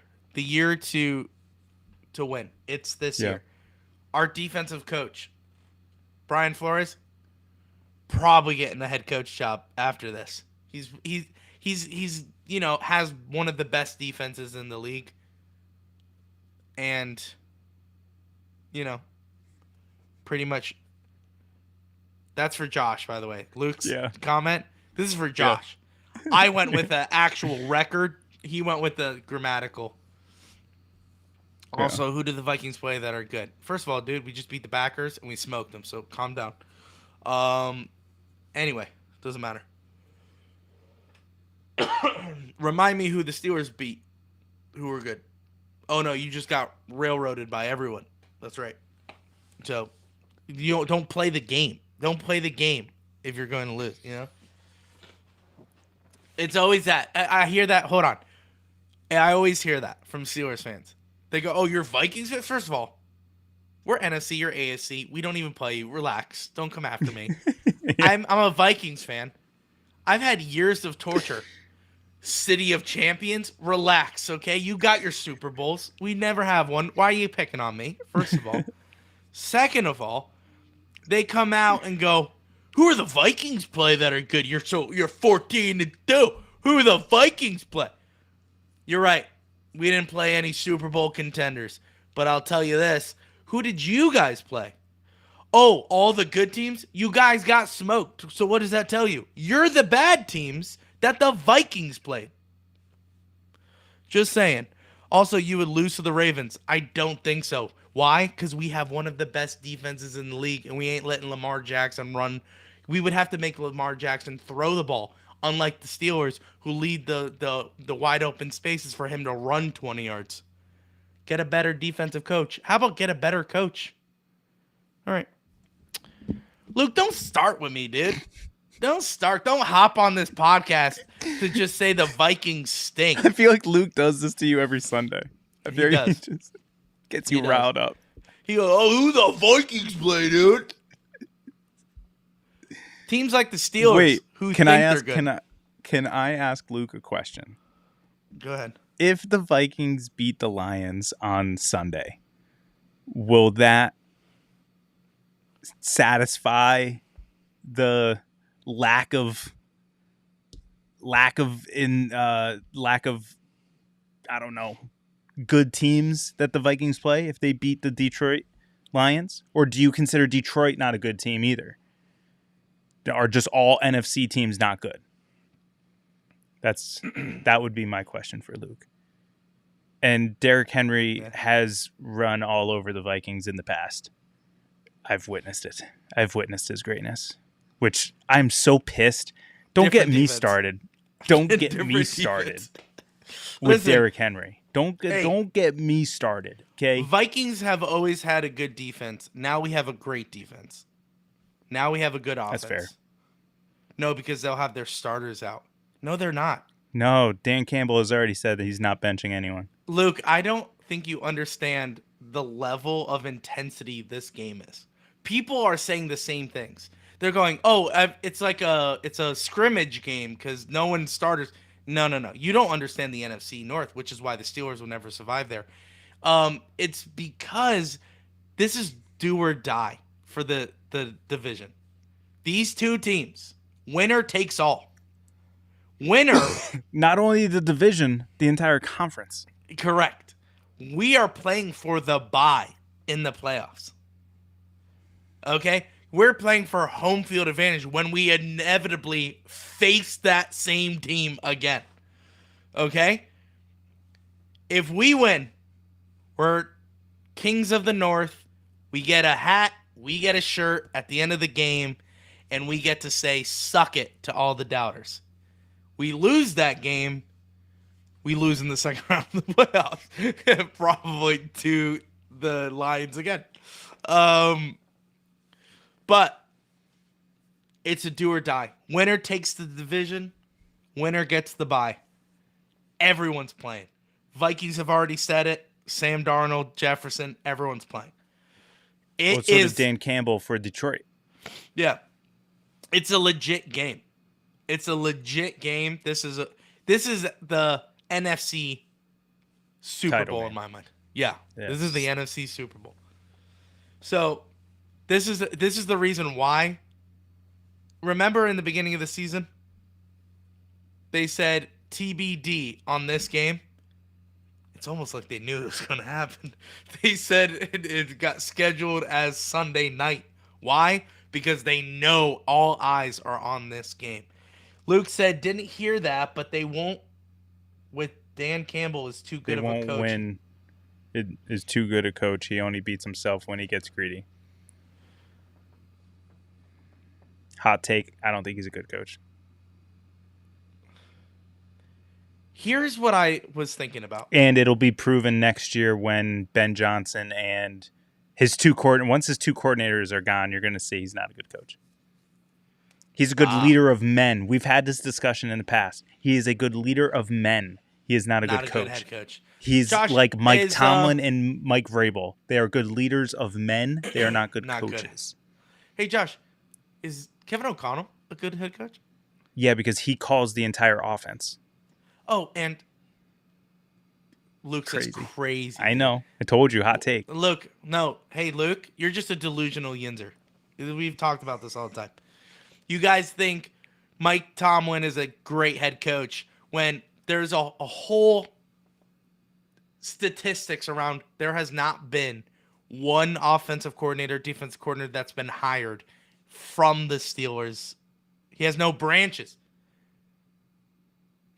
to win. It's this year. Our defensive coach, Brian Flores, probably getting the head coach job after this. He's has one of the best defenses in the league. And, pretty much. That's for Josh, by the way. Luke's Yeah. comment. This is for Josh. I went with the actual record. He went with the grammatical. Also, who did the Vikings play that are good? First of all, dude, we just beat the Packers and we smoked them, so calm down. Anyway, doesn't matter. Remind me who the Steelers beat, who were good. Oh, no, you just got railroaded by everyone. That's right. So, you don't play the game. Don't play the game if you're going to lose, you know? It's always that. I hear that. Hold on. I always hear that from Steelers fans. They go, oh, you're Vikings fans? First of all, we're NFC, you're AFC. We don't even play you. Relax. Don't come after me. I'm a Vikings fan. I've had years of torture. City of Champions, relax, okay? You got your Super Bowls. We never have one. Why are you picking on me, first of all? Second of all, they come out and go, who are the Vikings play that are good? You're 14-2. Who are the Vikings play? You're right. We didn't play any Super Bowl contenders. But I'll tell you this. Who did you guys play? Oh, all the good teams? You guys got smoked. So what does that tell you? You're the bad teams that the Vikings played. Just saying. Also, you would lose to the Ravens. I don't think so. Why? Because we have one of the best defenses in the league, and we ain't letting Lamar Jackson run. We would have to make Lamar Jackson throw the ball, unlike the Steelers, who lead the wide open spaces for him to run 20 yards. Get a better defensive coach. How about get a better coach? All right. Luke, don't start with me, dude. Don't start. Don't hop on this podcast to just say the Vikings stink. I feel like Luke does this to you every Sunday. I feel like he just gets you riled up. He goes, oh, who the Vikings play, dude? Teams like the Steelers. Wait, who can think I ask? they're good. Can I ask Luke a question? Go ahead. If the Vikings beat the Lions on Sunday, will that satisfy the lack of I don't know, good teams that the Vikings play if they beat the Detroit Lions? Or do you consider Detroit not a good team either? Are just all NFC teams not good? That would be my question for Luke. And Derrick Henry has run all over the Vikings in the past. I've witnessed it. I've witnessed his greatness, which I'm so pissed. Don't get me started. Don't get me started with Derrick Henry. Don't get me started, okay? Vikings have always had a good defense. Now we have a great defense. Now we have a good offense. That's fair. No, because they'll have their starters out. No, they're not. No, Dan Campbell has already said that he's not benching anyone. Luke, I don't think you understand the level of intensity this game is. People are saying the same things. They're going, oh, it's a scrimmage game because no one starters. No. You don't understand the NFC North, which is why the Steelers will never survive there. It's because this is do or die for the division. These two teams, winner takes all. Winner. Not only the division, the entire conference. Correct. We are playing for the bye in the playoffs. Okay? We're playing for home field advantage when we inevitably face that same team again. Okay? If we win, we're kings of the North. We get a hat, we get a shirt at the end of the game, and we get to say, suck it to all the doubters. We lose that game, we lose in the second round of the playoffs. Probably to the Lions again. But it's a do or die. Winner takes the division. Winner gets the bye. Everyone's playing. Vikings have already said it. Sam Darnold, Jefferson, everyone's playing. So did Dan Campbell for Detroit. Yeah. It's a legit game. It's a legit game. This is the NFC Super Title Bowl game. in my mind. Yeah. Yes. This is the NFC Super Bowl. So this is the reason why. Remember in the beginning of the season, they said TBD on this game. It's almost like they knew it was going to happen. They said it got scheduled as Sunday night. Why? Because they know all eyes are on this game. Luke said, didn't hear that, but they won't with Dan Campbell is too They good of a won't coach. win. It is too good a coach. He only beats himself when he gets greedy. Hot take. I don't think he's a good coach. Here's what I was thinking about. And it'll be proven next year when Ben Johnson and once his two coordinators are gone, you're going to see he's not a good coach. He's a good leader of men. We've had this discussion in the past. He is a good leader of men. He is not a good coach. Good head coach. He's Josh, like Mike Tomlin and Mike Vrabel. They are good leaders of men. They are not good coaches. Good. Hey, Josh, is Kevin O'Connell a good head coach? Yeah, because he calls the entire offense. Oh, and Luke says crazy. I know. I told you. Hot take. Luke, no. Hey, Luke, you're just a delusional yinzer. We've talked about this all the time. You guys think Mike Tomlin is a great head coach when there's a whole statistics around there has not been one offensive coordinator, defensive coordinator that's been hired from the Steelers. He has no branches.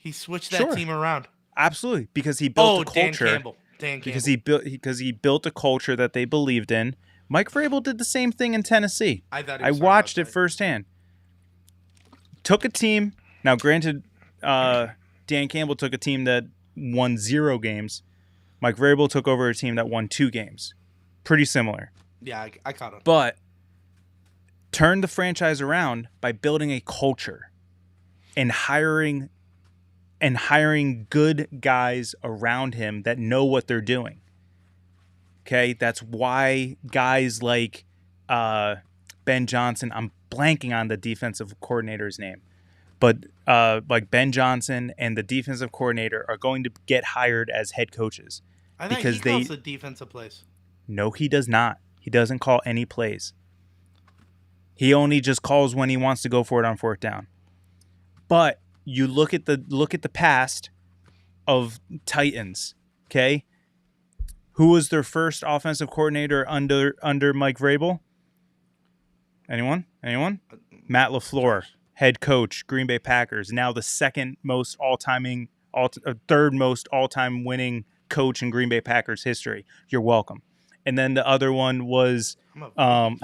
He switched that team around. Absolutely, because he built a culture. Dan Campbell. Because he built a culture that they believed in. Mike Vrabel did the same thing in Tennessee. I watched it firsthand. Took a team. Now, granted, Dan Campbell took a team that won 0 games. Mike Vrabel took over a team that won 2 games. Pretty similar. Yeah, I caught him. But turned the franchise around by building a culture and hiring good guys around him that know what they're doing. Okay, that's why guys like Ben Johnson, I'm blanking on the defensive coordinator's name, but like Ben Johnson and the defensive coordinator are going to get hired as head coaches. I think he calls the defensive plays. No, he does not. He doesn't call any plays. He only just calls when he wants to go for it on 4th down. But you look at the past of Titans, okay? Who was their first offensive coordinator under Mike Vrabel? Anyone? Matt LaFleur, head coach, Green Bay Packers, now the third most all-time winning coach in Green Bay Packers history. You're welcome. And then the other one was and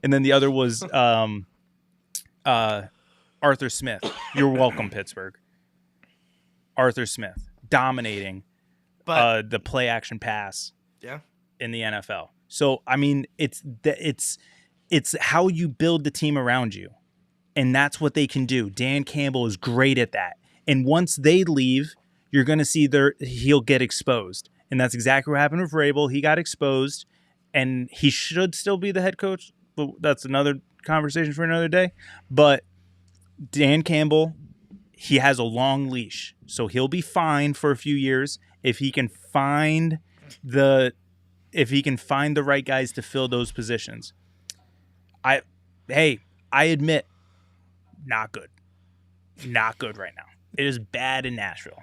then the other was Arthur Smith. You're welcome, Pittsburgh. Arthur Smith dominating the play action pass in the NFL. So I mean, it's how you build the team around you, and that's what they can do. Dan Campbell is great at that. And once they leave, you're going to see he'll get exposed, and that's exactly what happened with Vrabel. He got exposed, and he should still be the head coach. But that's another conversation for another day. But Dan Campbell, he has a long leash, so he'll be fine for a few years if he can find the right guys to fill those positions. I admit, not good right now. It is bad in Nashville.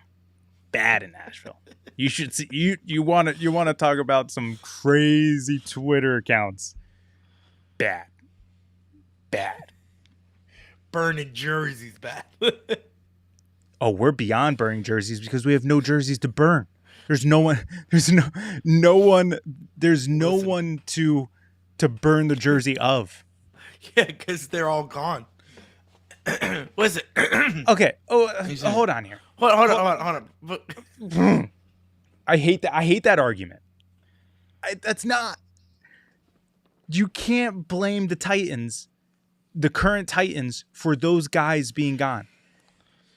You should see you want to talk about some crazy Twitter accounts. Bad. Burning jerseys bad. Oh, we're beyond burning jerseys because we have no jerseys to burn. There's no one to burn the jersey of. Yeah, because they're all gone. What is it? Okay. Oh, hold on here. Hold on. I hate that argument. That's not. You can't blame the Titans, the current Titans, for those guys being gone.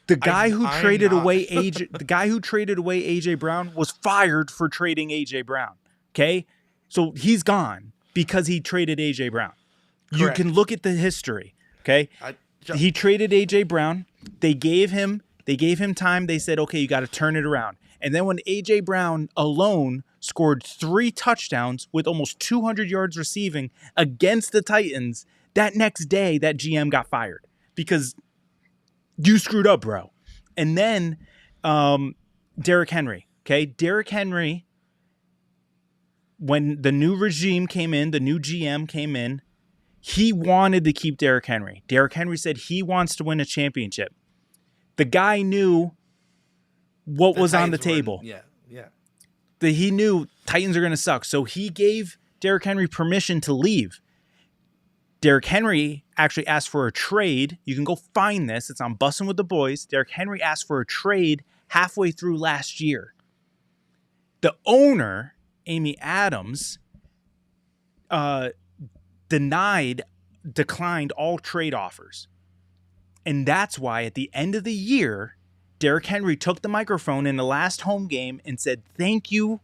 The guy who traded away AJ Brown was fired for trading AJ Brown. Okay, so he's gone because he traded AJ Brown. Correct. You can look at the history. Okay, he traded AJ Brown. They gave him time. They said, okay, you got to turn it around. And then when AJ Brown alone scored 3 touchdowns with almost 200 yards receiving against the Titans, that next day that GM got fired because you screwed up, bro. And then Derrick Henry. Okay, Derrick Henry, when the new regime came in, the new GM came in, he wanted to keep Derrick Henry. Derrick Henry said he wants to win a championship. The guy knew what was on the table. Yeah. He knew Titans are going to suck. So he gave Derrick Henry permission to leave. Derrick Henry actually asked for a trade. You can go find this. It's on Bussin' with the Boys. Derrick Henry asked for a trade halfway through last year. The owner, Amy Adams, declined all trade offers. And that's why at the end of the year, Derrick Henry took the microphone in the last home game and said, "Thank you,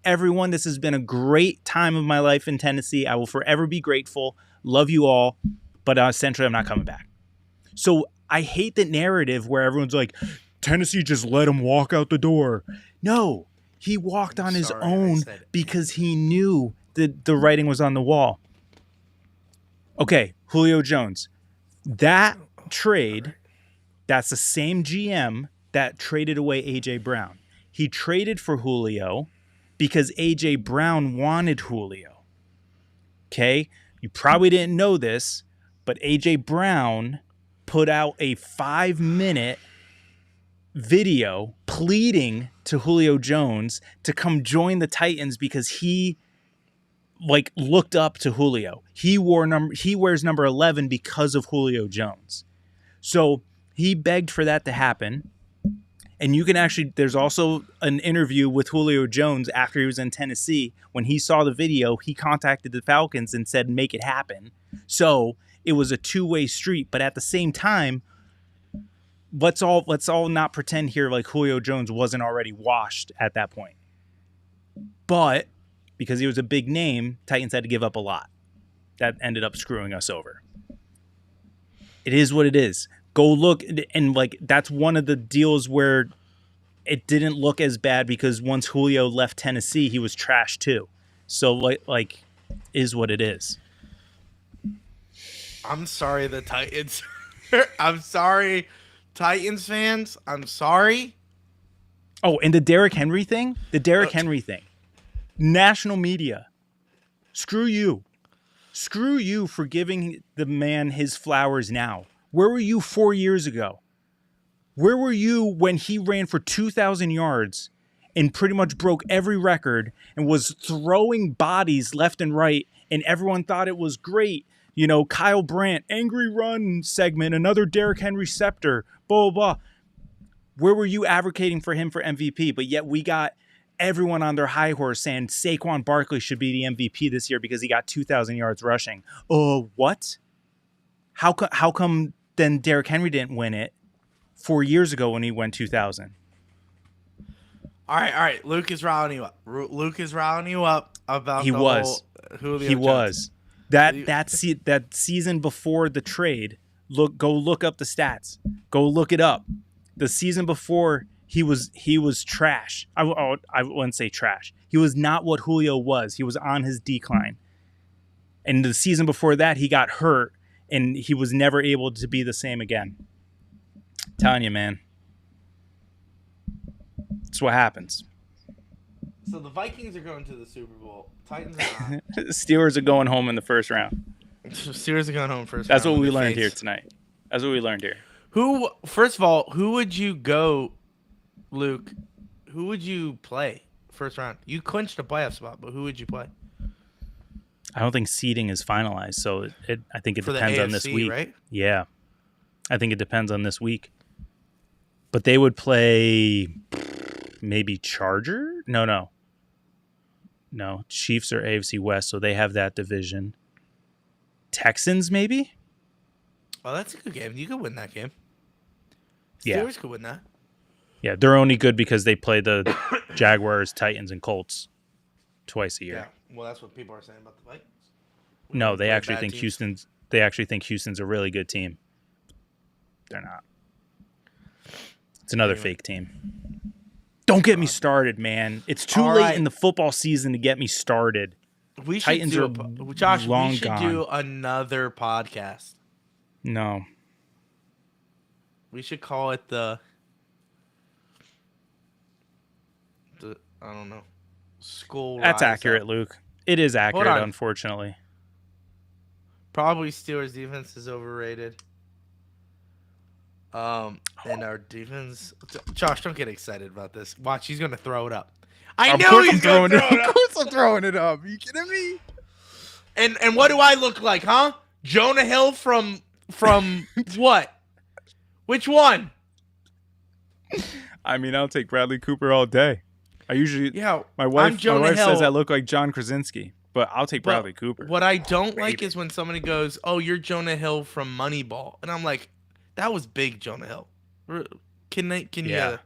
everyone. This has been a great time of my life in Tennessee. I will forever be grateful. Love you all. But essentially, I'm not coming back." So I hate the narrative where everyone's like, Tennessee just let him walk out the door. No, he walked on his own because he knew that the writing was on the wall. Okay, Julio Jones. That trade, that's the same GM that traded away A.J. Brown. He traded for Julio because A.J. Brown wanted Julio. Okay? You probably didn't know this, but A.J. Brown put out a 5-minute video pleading to Julio Jones to come join the Titans because he looked up to Julio. He wears number 11 because of Julio Jones. So he begged for that to happen. And you can actually, there's also an interview with Julio Jones after he was in Tennessee. When he saw the video, he contacted the Falcons and said, make it happen. So it was a two-way street. But at the same time, let's all not pretend here like Julio Jones wasn't already washed at that point. But because he was a big name, Titans had to give up a lot. That ended up screwing us over. It is what it is. Go look, and that's one of the deals where it didn't look as bad because once Julio left Tennessee, he was trash too. So is what it is. I'm sorry, the Titans. I'm sorry, Titans fans. I'm sorry. Oh, and the Derrick Henry thing? National media. Screw you. Screw you for giving the man his flowers now. Where were you 4 years ago? Where were you when he ran for 2,000 yards and pretty much broke every record and was throwing bodies left and right and everyone thought it was great? You know, Kyle Brandt, angry run segment, another Derrick Henry scepter, blah, blah, blah. Where were you advocating for him for MVP? But yet we got everyone on their high horse saying Saquon Barkley should be the MVP this year because he got 2,000 yards rushing. What? How come then Derrick Henry didn't win it 4 years ago when he went 2,000? All right. Luke is riling you up. About he the was. whole Julio He Jones. Was. That season before the trade, go look up the stats. Go look it up. The season before, he was trash. I wouldn't say trash. He was not what Julio was. He was on his decline. And the season before that, he got hurt, and he was never able to be the same again. I'm telling you, man. That's what happens. So the Vikings are going to the Super Bowl. Titans are not. Steelers are going home in the first round. Steelers are going home first. That's what we learned here tonight. That's what we learned here. First of all, who would you go, Luke? Who would you play first round? You clinched a playoff spot, but who would you play? I don't think seeding is finalized, so I think it For depends the AFC, on this week. Right? Yeah, I think it depends on this week. But they would play maybe Charger? No. Chiefs are AFC West, so they have that division. Texans, maybe? Oh, that's a good game. You could win that game. Yeah. Steelers could win that. Yeah, they're only good because they play the Jaguars, Titans, and Colts twice a year. Yeah. Well, that's what people are saying about the Vikings. No, they actually think teams. Houston's a really good team. They're not. It's another fake team. Don't get me started, man. It's too late in the football season to get me started. We should Titans do are Josh, long we should gone. do another podcast. No. We should call it the I don't know. School. That's rise accurate, up. Luke. It is accurate, on. unfortunately. Probably Steelers defense is overrated. And our defense. Josh, don't get excited about this. Watch, he's gonna throw it up. I know he's gonna throw it Of up. course I'm throwing it up. Are you kidding me? And what do I look like, huh? Jonah Hill from what? Which one? I mean, I'll take Bradley Cooper all day. I usually, Yeah, my I'm wife Jonah says Hill. I look like John Krasinski, but I'll take Bradley Cooper. What I don't like is when somebody goes, "Oh, you're Jonah Hill from Moneyball," and I'm like, "That was big Jonah Hill." Can Yeah. you?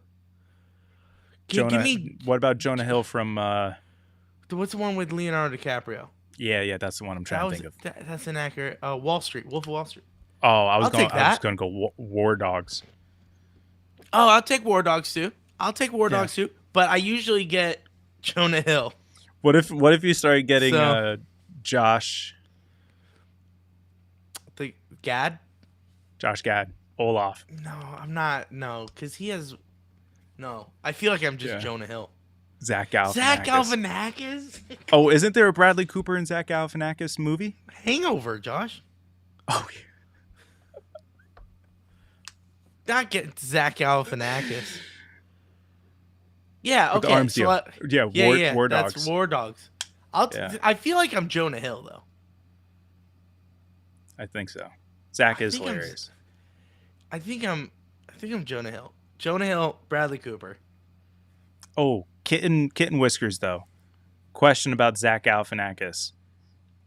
Jonah, Give me what about Jonah Hill from? what's the one with Leonardo DiCaprio? Yeah, that's the one I'm trying to think of. That's inaccurate. Wall Street, Wolf of Wall Street. Oh, I was I'll take that. going to go War Dogs. Oh, I'll take War Dogs too. Yeah. But I usually get Jonah Hill. What if you started getting So- Josh The Gad? Gad, Olaf? No, I'm not. No, because he has. No, I feel like I'm just Yeah. Jonah Hill. Zach Galifianakis. Zach Galifianakis? Oh, isn't there a Bradley Cooper and Zach Galifianakis movie? Hangover, Josh. Oh, Not get Zach Galifianakis. Yeah, with okay. the arms deal. War Dogs. That's War Dogs. Yeah. I feel like I'm Jonah Hill though. I think so. Zach I is think I'm- hilarious. I think I'm Jonah Hill. Jonah Hill, Bradley Cooper. Oh, kitten whiskers though. Question about Zach Galifianakis.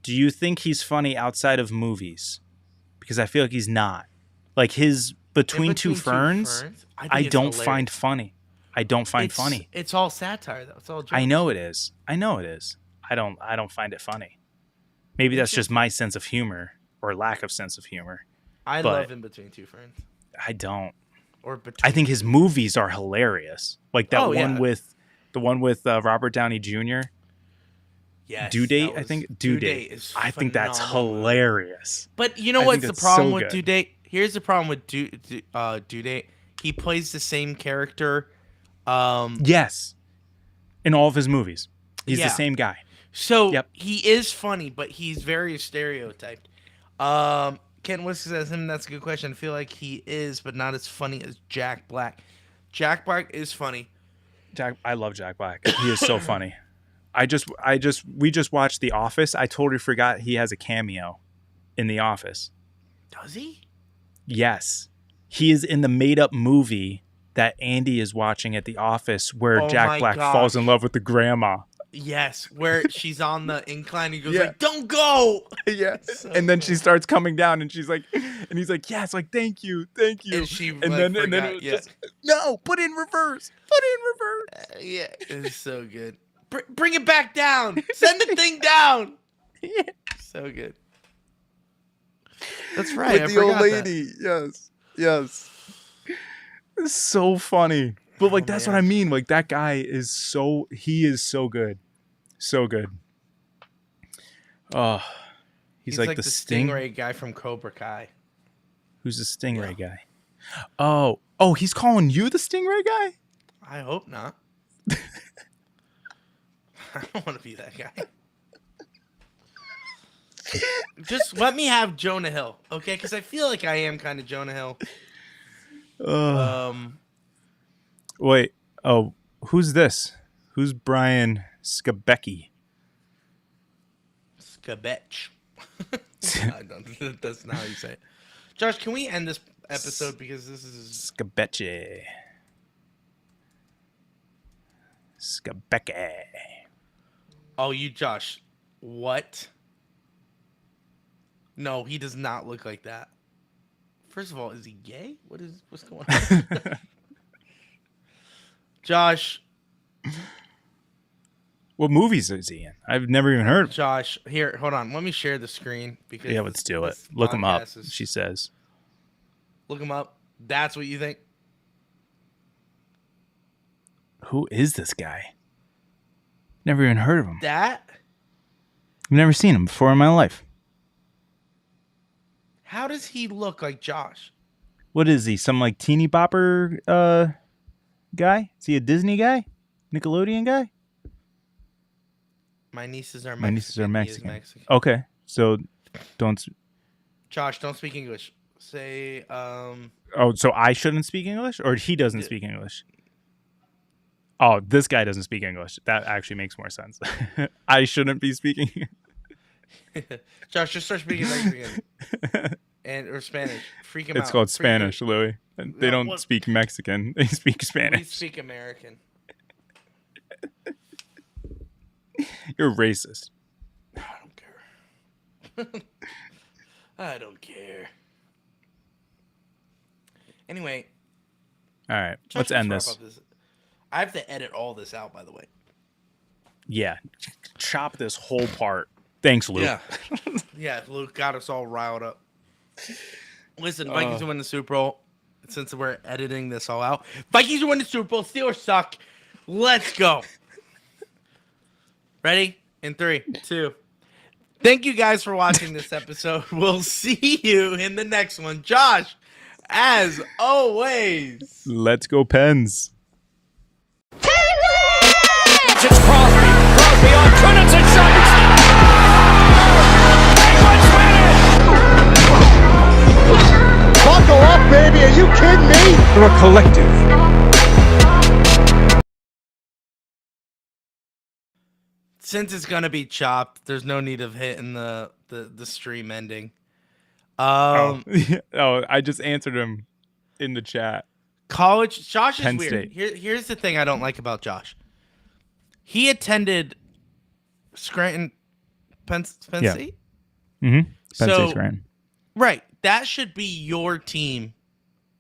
Do you think he's funny outside of movies? Because I feel like he's not. Like his Between Two Ferns, I think it's don't hilarious. find funny. I don't find funny. It's all satire though. It's all jokes. I know it is. I don't find it funny. Maybe that's just my sense of humor or lack of sense of humor. I but- love In Between Two Ferns. I don't. Or between I think his movies are hilarious. Like that Oh, one yeah. with Robert Downey Jr. yes, Due Date, that I was- think. Due Date. is I think that's phenomenal. hilarious. But you know I what's think the that's problem so with good. Due Date? Here's the problem with Due Date. He plays the same character. Yes. In all of his movies. He's Yeah. the same guy. So Yep. he is funny, but he's very stereotyped. Ken Whisker says him. That's a good question. I feel like he is, but not as funny as Jack Black. Jack Black is funny. I love Jack Black. He is so funny. We just watched The Office. I totally forgot he has a cameo in The Office. Does he? Yes. He is in the made-up movie that Andy is watching at the office where Oh my Jack Black gosh. falls in love with the grandma. Yes, where she's on the incline. He goes Yeah. like, "Don't go." Yes. So And then she cool. starts coming down and she's like, and he's like, yes, like, thank you. And she and like, then forgot, it was yeah. just, no, put in reverse. Yeah, it's so good. Bring it back down. Send the thing down. Yeah. So good. That's right. With I the old forgot that. lady. Yes. It's so funny. But like, Oh, that's man. what I mean. Like that guy is so good. So good. Oh, he's like the Stingray guy from Cobra Kai. Who's the Stingray guy? Oh, he's calling you the Stingray guy? I hope not. I don't want to be that guy. Just let me have Jonah Hill, okay? Because I feel like I am kind of Jonah Hill. Wait. Oh, who's this? Who's Brian Skabecki? Skabetch. I don't, that's not how you say it. Josh, can we end this episode because this is Skabecki. Skabecki. Oh, you Josh. What? No, he does not look like that. First of all, is he gay? What's going on? Josh, What movies is he in? I've never even heard of him. Josh, here, hold on. Let me share the screen because Yeah, let's do it. this Look him up, podcast is- she says. Look him up. That's what you think? Who is this guy? Never even heard of him. That? I've never seen him before in my life. How does he look like Josh? What is he? Some like teeny bopper guy? Is he a Disney guy? Nickelodeon guy? My nieces are Mexican. My nieces are He is Mexican. Mexican. Okay, so don't. Josh, don't speak English. Say, Oh, so I shouldn't speak English, or he doesn't speak English? Oh, this guy doesn't speak English. That actually makes more sense. I shouldn't be speaking. Josh, just start speaking Mexican or Spanish. Freak him out. It's called Freak Spanish, Louis. They don't speak Mexican. They speak We Spanish. speak American. You're racist. I don't care. I don't care. Anyway, All right, Josh, let's end wrap this. up I have to edit all this out, by the way. Yeah, chop this whole part. Thanks, Luke. Yeah. Yeah, Luke got us all riled up. Listen, Vikings will win the Super Bowl. Since we're editing this all out, Vikings will win the Super Bowl. Steelers suck. Let's go. Ready? In 3, 2. Thank you guys for watching this episode. We'll see you in the next one. Josh, as always. Let's go, Pens. It's Crosby. Crosby on Kunitz and shot. Penguins win it! Buckle up, baby. Are you kidding me? They're a collective. Since it's gonna be chopped, there's no need of hitting the stream ending. Oh, I just answered him in the chat. College Josh is Penn weird. State. Here's the thing I don't like about Josh. He attended Scranton, Penn Yeah. State. Mm-hmm. Penn So- State's grand. Right, that should be your team,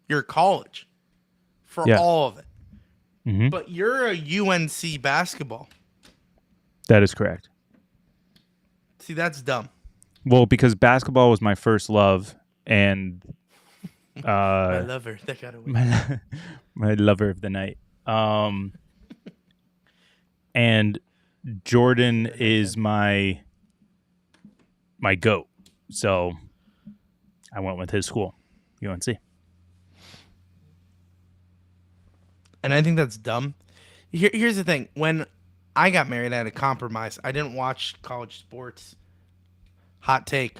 your college, for Yeah. all of it. Mm-hmm. But you're a UNC basketball. That is correct. See, that's dumb. Well, because basketball was my first love, and I love her. That got away. my lover of the night. And Jordan is my goat. So I went with his school, UNC. And I think that's dumb. Here's the thing. When I got married, I had a compromise. I didn't watch college sports. Hot take.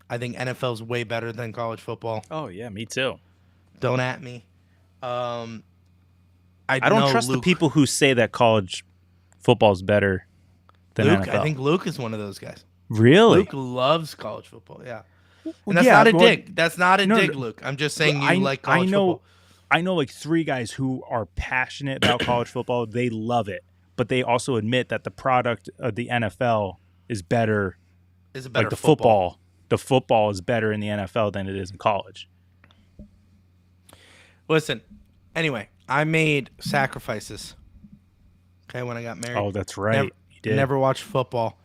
I think NFL's way better than college football. Oh yeah, me too. Don't at me. I don't know trust the Luke- people who say that college football's better than Luke, NFL. I think Luke is one of those guys. Really? Luke loves college football. Yeah. Well, And that's yeah, not a well, dig. That's not a no, dig, no. Luke. I'm just saying you like college football. I know like 3 guys who are passionate about college football. They love it, but they also admit that the product of the NFL is better. Is it better Like the football. The football is better in the NFL than it is in college. Listen, anyway, I made sacrifices. Okay, when I got married. Oh, that's right. Never, You did. never watched football.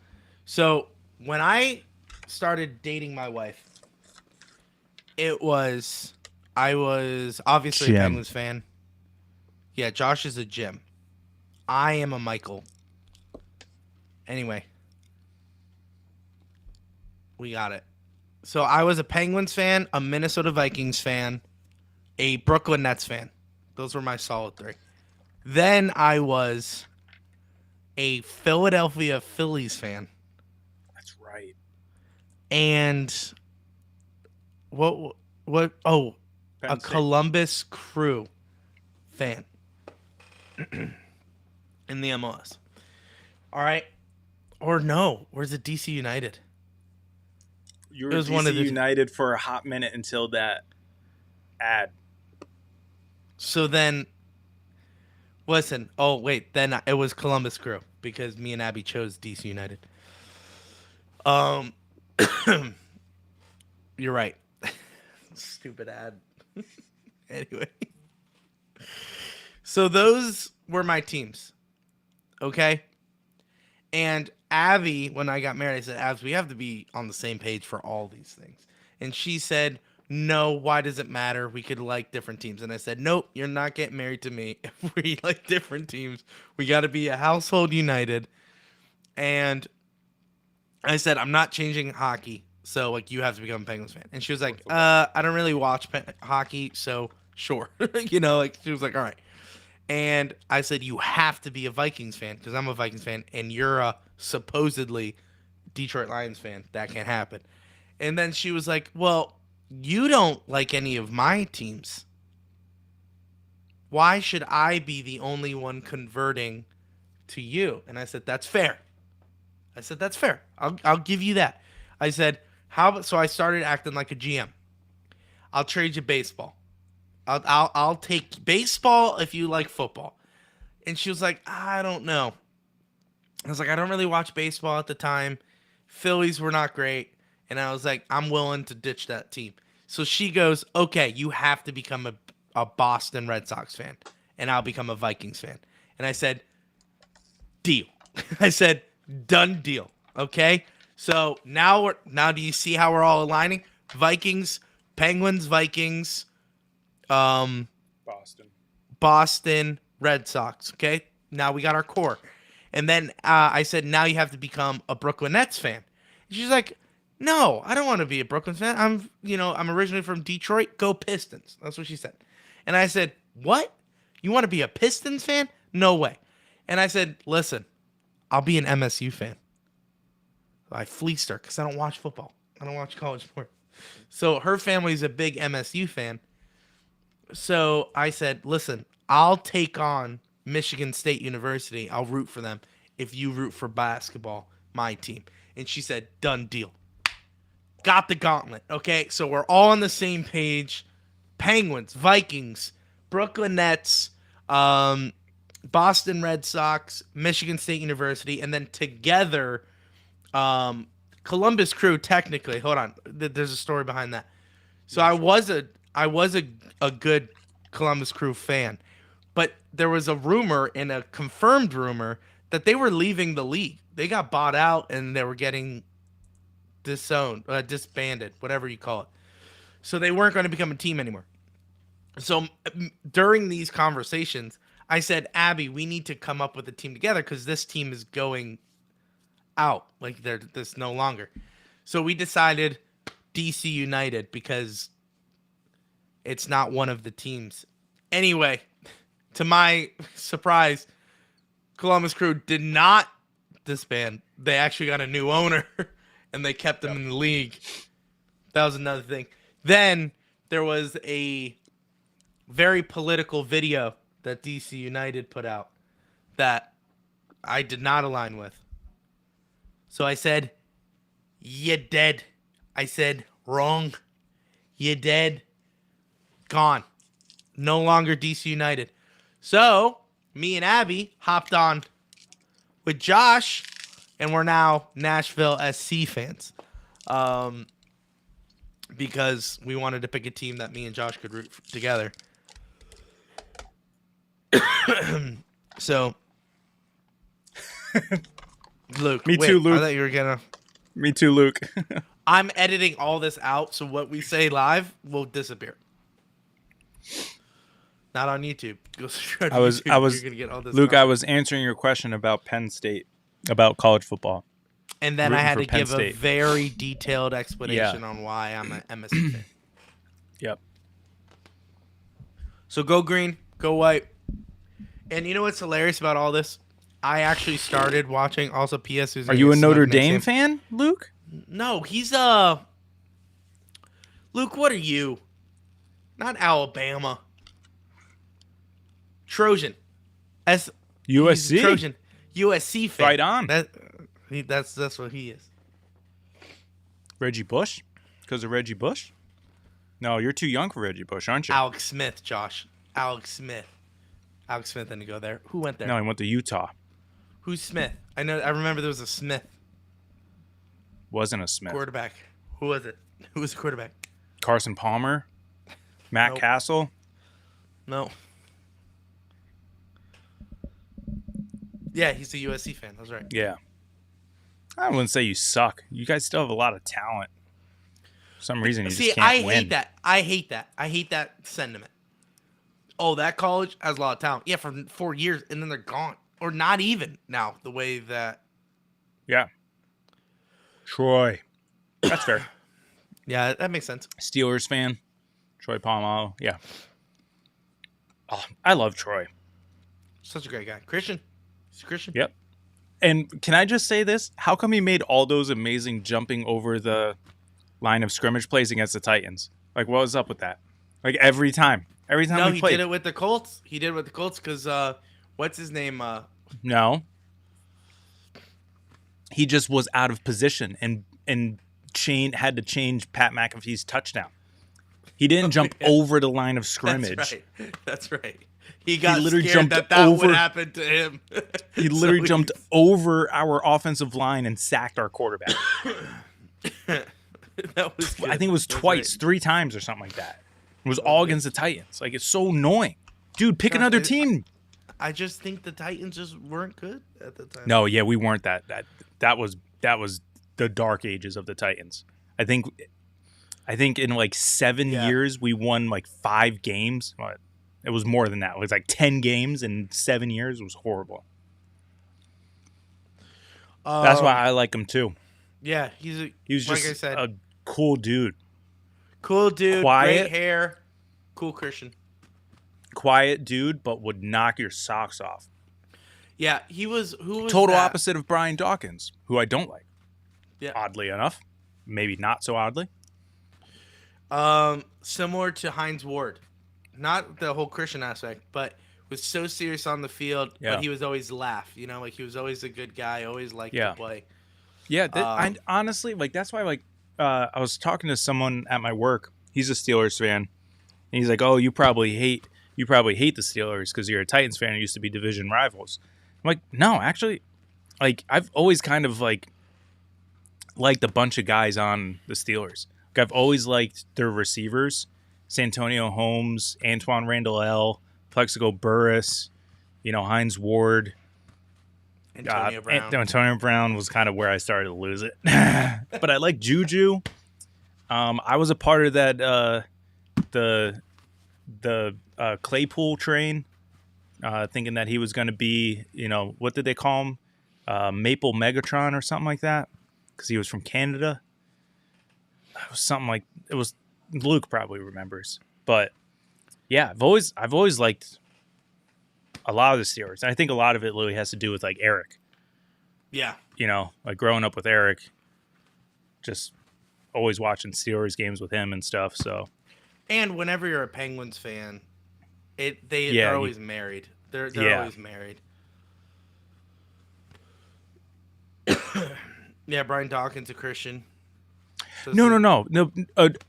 So when I started dating my wife, I was obviously a Jim. Penguins fan. Yeah, Josh is a Jim. I am a Michael. Anyway, we got it. So I was a Penguins fan, a Minnesota Vikings fan, a Brooklyn Nets fan. Those were my solid 3. Then I was a Philadelphia Phillies fan. That's right. And what oh, Penn a State. Columbus Crew fan in the MLS. All right. Or no, where's it DC United? You It were was DC one of the- United for a hot minute until that ad. So then listen, oh wait, then it was Columbus Crew because me and Abby chose DC United. You're right. Stupid ad. Anyway. So those were my teams. Okay? And Abby, when I got married, I said, Abs, we have to be on the same page for all these things. And she said, no, why does it matter? We could like different teams. And I said, nope, you're not getting married to me. If we like different teams, we got to be a household united. And I said, I'm not changing hockey. So, like, you have to become a Penguins fan. And she was like, I don't really watch hockey, so sure. You know, like, she was like, all right. And I said, you have to be a Vikings fan because I'm a Vikings fan and you're a supposedly Detroit Lions fan. That can't happen. And then she was like, well, you don't like any of my teams. Why should I be the only one converting to you? And I said, that's fair. That's fair. I'll give you that. I said, how about, so I started acting like a GM. I'll trade you baseball. I'll take baseball if you like football. And she was like, I don't know. I was like, I don't really watch baseball at the time. Phillies were not great. And I was like, I'm willing to ditch that team. So she goes, okay, you have to become a Boston Red Sox fan. And I'll become a Vikings fan. And I said, deal. I said, done deal. Okay? So now do you see how we're all aligning? Vikings, Penguins, Vikings, Boston Red Sox. Okay? Now we got our core. And then I said, now you have to become a Brooklyn Nets fan. And she's like, no, I don't want to be a Brooklyn fan. I'm originally from Detroit. Go Pistons. That's what she said. And I said, what? You want to be a Pistons fan? No way. And I said, listen, I'll be an MSU fan. I fleeced her because I don't watch football. I don't watch college sports. So her family's a big MSU fan. So I said, listen, I'll take on Michigan State University. I'll root for them if you root for basketball, my team. And she said, done deal. Got the gauntlet. Okay, so we're all on the same page. Penguins, Vikings, Brooklyn Nets, Boston Red Sox, Michigan State University, and then together, Columbus Crew. Technically, hold on, there's a story behind that. So I was a good Columbus Crew fan, but there was a rumor and a confirmed rumor that they were leaving the league. They got bought out and they were getting disbanded, whatever you call it. So they weren't going to become a team anymore. So during these conversations, I said, Abby, we need to come up with a team together because this team is going out. Like, they're this no longer. So we decided DC United because it's not one of the teams. Anyway, to my surprise, Columbus Crew did not disband. They actually got a new owner, and they kept them in the league. That was another thing. Then there was a very political video that DC United put out that I did not align with. So I said, you dead. I said, wrong. You dead. Gone. No longer DC United. So me and Abby hopped on with Josh, and we're now Nashville SC fans. Because we wanted to pick a team that me and Josh could root for together. So, Luke. Me too, Luke. I thought you were gonna. Me too, Luke. I'm editing all this out, so what we say live will disappear. Not on YouTube. Go straight to YouTube. You're gonna get all this Luke, content. I was answering your question about Penn State, about college football. And then I rooting had for to Penn give State. a very detailed explanation on why I'm an MSU fan. Yep. So go green, go white. And you know what's hilarious about all this? I actually started watching also PS. Are you a Notre Dame fan, Luke? No, he's Luke, what are you? Not Alabama. Trojan. USC. Trojan. USC fan. Right on. That's what he is. Reggie Bush? Because of Reggie Bush? No, you're too young for Reggie Bush, aren't you? Alex Smith, Josh. Alex Smith. Alex Smith didn't go there. Who went there? No, he went to Utah. Who's Smith? I remember there was a Smith. Wasn't a Smith. Quarterback. Who was it? Who was the quarterback? Carson Palmer? Matt Nope. Castle? No. Yeah, he's a USC fan. That's right. Yeah. I wouldn't say you suck. You guys still have a lot of talent. For some reason, you just can't I win. hate that. I hate that sentiment. Oh, that college has a lot of talent. Yeah, for 4 years, and then they're gone. Or not even now, the way that... Yeah. Troy. That's fair. Yeah, that makes sense. Steelers fan. Troy Polamalu. Yeah. Oh, I love Troy. Such a great guy. Christian. He's a Christian. Yep. And can I just say this? How come he made all those amazing jumping over the line of scrimmage plays against the Titans? Like, what was up with that? Like, every time No, we he played. did it with the Colts. He did it with the Colts because what's his name? No. He just was out of position and had to change Pat McAfee's touchdown. He didn't jump over the line of scrimmage. That's right. That's right. He got literally scared jumped that over- would happen to him. He literally jumped over our offensive line and sacked our quarterback. That was good. I think it was That's twice, right. 3 times or something like that. It was all against the Titans. Like, it's so annoying. Dude, pick another team. I just think the Titans just weren't good at the time. No, yeah, we weren't that. That was the dark ages of the Titans. I think in like 7 years we won like 5 games. Well, it was more than that. It was like 10 games in 7 years. It was horrible. That's why I like him too. Yeah, He was like just I said, a cool dude. cool dude, quiet. great hair, cool Christian. Quiet dude, but would knock your socks off. Yeah, he was. Who was Total that? opposite of Brian Dawkins, who I don't like. Yeah. Oddly enough. Maybe not so oddly. Similar to Hines Ward, not the whole Christian aspect, but was so serious on the field. Yeah. But he was always like he was always a good guy, always liked Yeah. to play. Yeah, I honestly, like, that's why, like, I was talking to someone at my work. He's a Steelers fan. And he's like, oh, you probably hate the Steelers because you're a Titans fan and used to be division rivals. I'm like, no, actually, like, I've always kind of, like, liked a bunch of guys on the Steelers. Like, I've always liked their receivers, Santonio Holmes, Antoine Randall L., Plexico Burris, Hines Ward. Antonio Brown was kind of where I started to lose it. But I like Juju. I was a part of that the Claypool train, thinking that he was going to be, what did they call him? Maple Megatron or something like that, because he was from Canada. It was something like it was. Luke probably remembers, but yeah, I've always liked a lot of the Steelers. And I think a lot of it really has to do with like Eric. Yeah. Like growing up with Eric, just always watching Steelers games with him and stuff. So, And whenever you're a Penguins fan, they're always married. They're always married. Yeah, Brian Dawkins a Christian. No.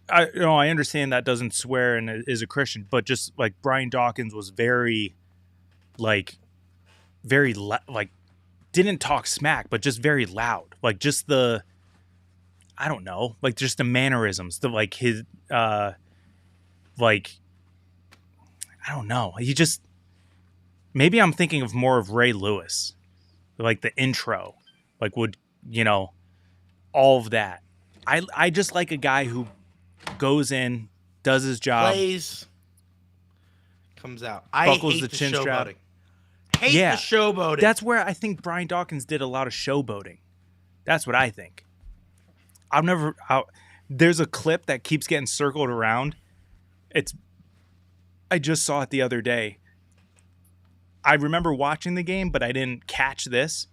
I understand that doesn't swear and is a Christian, but just like Brian Dawkins was very didn't talk smack, but just very loud. Like just the, I don't know, like just the mannerisms, the like his, I don't know. He just, maybe I'm thinking of more of Ray Lewis, like the intro, like would, all of that. I just like a guy who goes in, does his job, plays, comes out. buckles I hate the the chin strap. showboating. Hate the showboating. That's where I think Brian Dawkins did a lot of showboating. That's what I think. There's a clip that keeps getting circled around. I just saw it the other day. I remember watching the game, but I didn't catch this.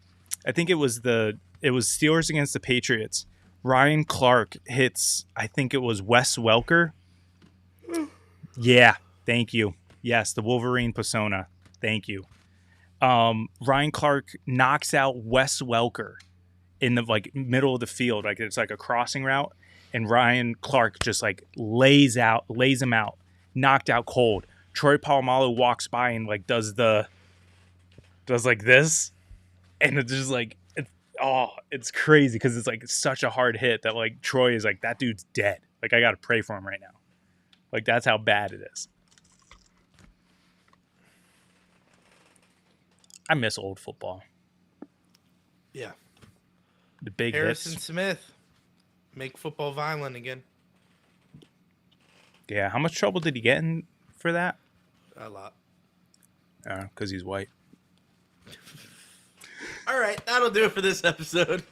I think it was Steelers against the Patriots. Ryan Clark hits, I think it was Wes Welker. Yeah, thank you. Yes, the Wolverine persona. Thank you. Ryan Clark knocks out Wes Welker in the middle of the field, like it's like a crossing route, and Ryan Clark just like lays him out, knocked out cold. Troy Polamalu walks by and like does like this, and it's just like it's crazy because it's like such a hard hit that like Troy is like, that dude's dead. Like I gotta pray for him right now. Like that's how bad it is. I miss old football. Yeah. The big Harrison hits. Smith. Make football violent again. Yeah, how much trouble did he get in for that? A lot. Because he's white. All right, that'll do it for this episode.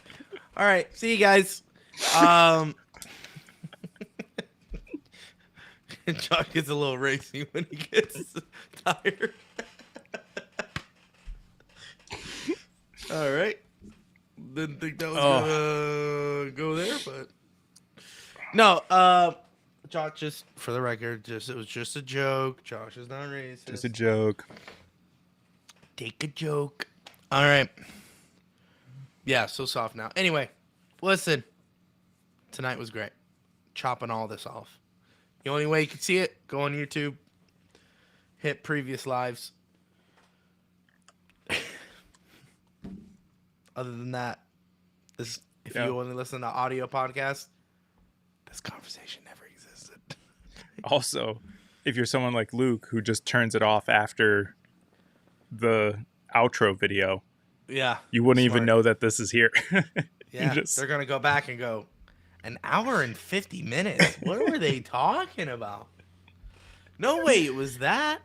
All right, see you guys. Josh gets a little racy when he gets tired. All right. Didn't think that was gonna go there, but no. Josh, just for the record, it was just a joke. Josh is not racist. Just a joke. Take a joke. All right. Yeah, so soft now. Anyway, listen. Tonight was great. Chopping all this off. The only way you can see it, go on YouTube. Hit previous lives. Other than that, if you only listen to audio podcasts, this conversation never existed. Also, if you're someone like Luke who just turns it off after the outro video, Yeah. you wouldn't even smart. know that this is here. Yeah, they're going to go back and go, an hour and 50 minutes? What were they talking about? No way it was that.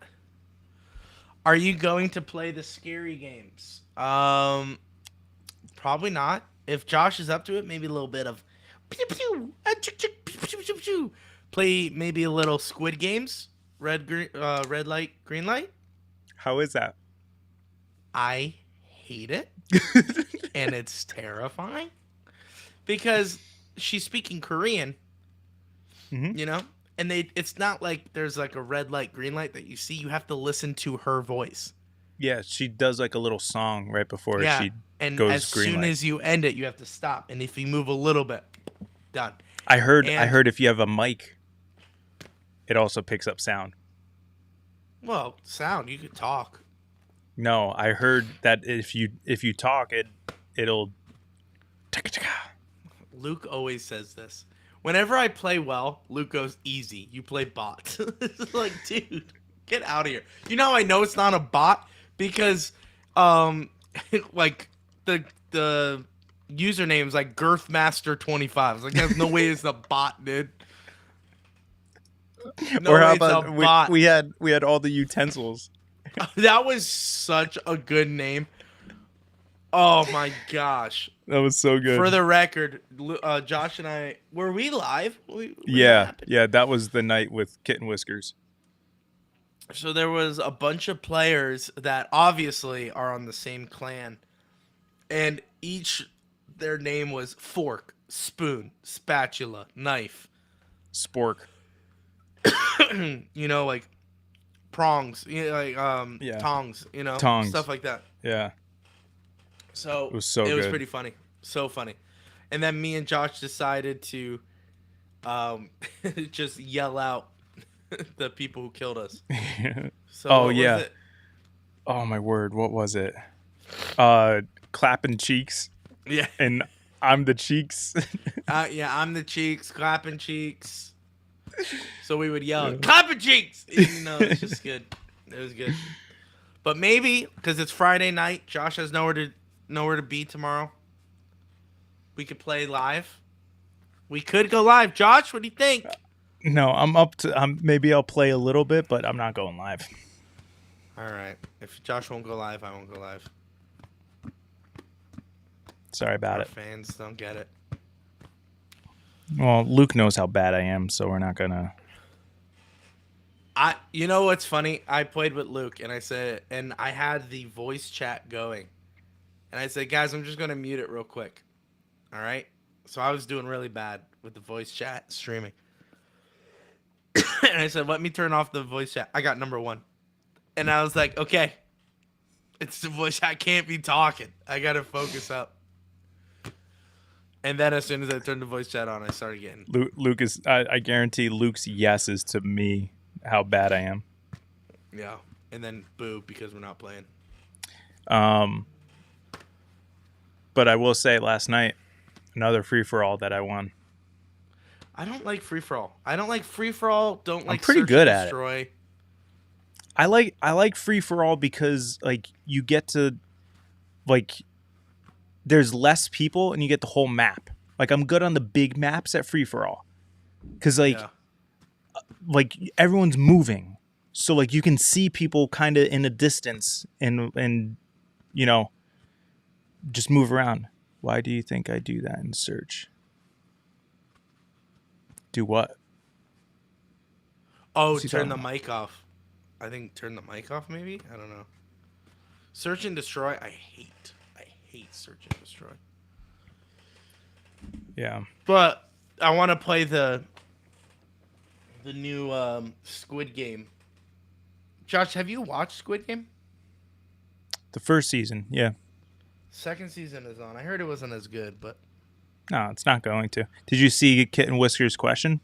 Are you going to play the scary games? Probably not. If Josh is up to it, maybe a little bit of pew, pew, chick, chick, pew, pew, pew, pew. Play maybe a little Squid Games, red light, green light. How is that? I hate it, and it's terrifying because she's speaking Korean, you know, and it's not like there's like a red light, green light that you see. You have to listen to her voice. Yeah, she does like a little song right before she and goes as green soon light. as you end it, you have to stop, and if you move a little bit, done. I heard if you have a mic, it also picks up sound. Well, sound, you could talk. No, I heard that if you talk, it'll. Luke always says this. Whenever I play well, Luke goes, easy. You play bot. It's like, dude, get out of here. You know how I know it's not a bot? Because, like, the username's like Girthmaster25. It's like, there's no way it's a bot, dude. No Or way how it's a about bot. we had all the utensils. That was such a good name. Oh, my gosh. That was so good. For the record, Josh and I, were we live? Yeah, that was the night with Kitten Whiskers. So there was a bunch of players that obviously are on the same clan, and their name was fork, spoon, spatula, knife. Spork. You know, like prongs, you know, like tongs, you know, Tongs. stuff like that. Yeah. So It was so it was good. pretty funny, so funny. And then me and Josh decided to just yell out the people who killed us. So Oh, what was yeah. it? Oh my word, what was it? Clapping cheeks, Yeah. and I'm the cheeks. Yeah, I'm the cheeks, clapping cheeks. So we would yell, clapping cheeks! You know, it's just good. It was good. But maybe, because it's Friday night, Josh has nowhere to be tomorrow. We could play live. We could go live. Josh, what do you think? No, I'm up to. Maybe I'll play a little bit, but I'm not going live. All right. If Josh won't go live, I won't go live. Sorry about Our it. fans don't get it. Well, Luke knows how bad I am, so we're not gonna. You know what's funny? I played with Luke, and I had the voice chat going, and I said, guys, I'm just gonna mute it real quick. All right. So I was doing really bad with the voice chat streaming, and I said, let me turn off the voice chat. I got number 1, and I was like, okay, it's the voice. I can't be talking. I gotta focus up. And then as soon as I turned the voice chat on, I started getting. Luke is. I guarantee Luke's yeses to me how bad I am. Yeah. And then boo because we're not playing. But I will say, last night, another free for all that I won. I don't like free for all. I don't like free for all. Don't like pretty search good and at it. destroy. I like free for all because like you get to like there's less people and you get the whole map. Like I'm good on the big maps at free for all. Cuz like everyone's moving. So like you can see people kind of in a distance and you know just move around. Why do you think I do that in search? Do what? Oh, What's he turn the talking mic off. I think turn the mic off maybe? I don't know. Search and destroy, I hate search and destroy. Yeah. But I want to play the new Squid Game. Josh, have you watched Squid Game? The first season, yeah. Second season is on. I heard it wasn't as good, but No, it's not going to. Did you see Kit and Whisker's question?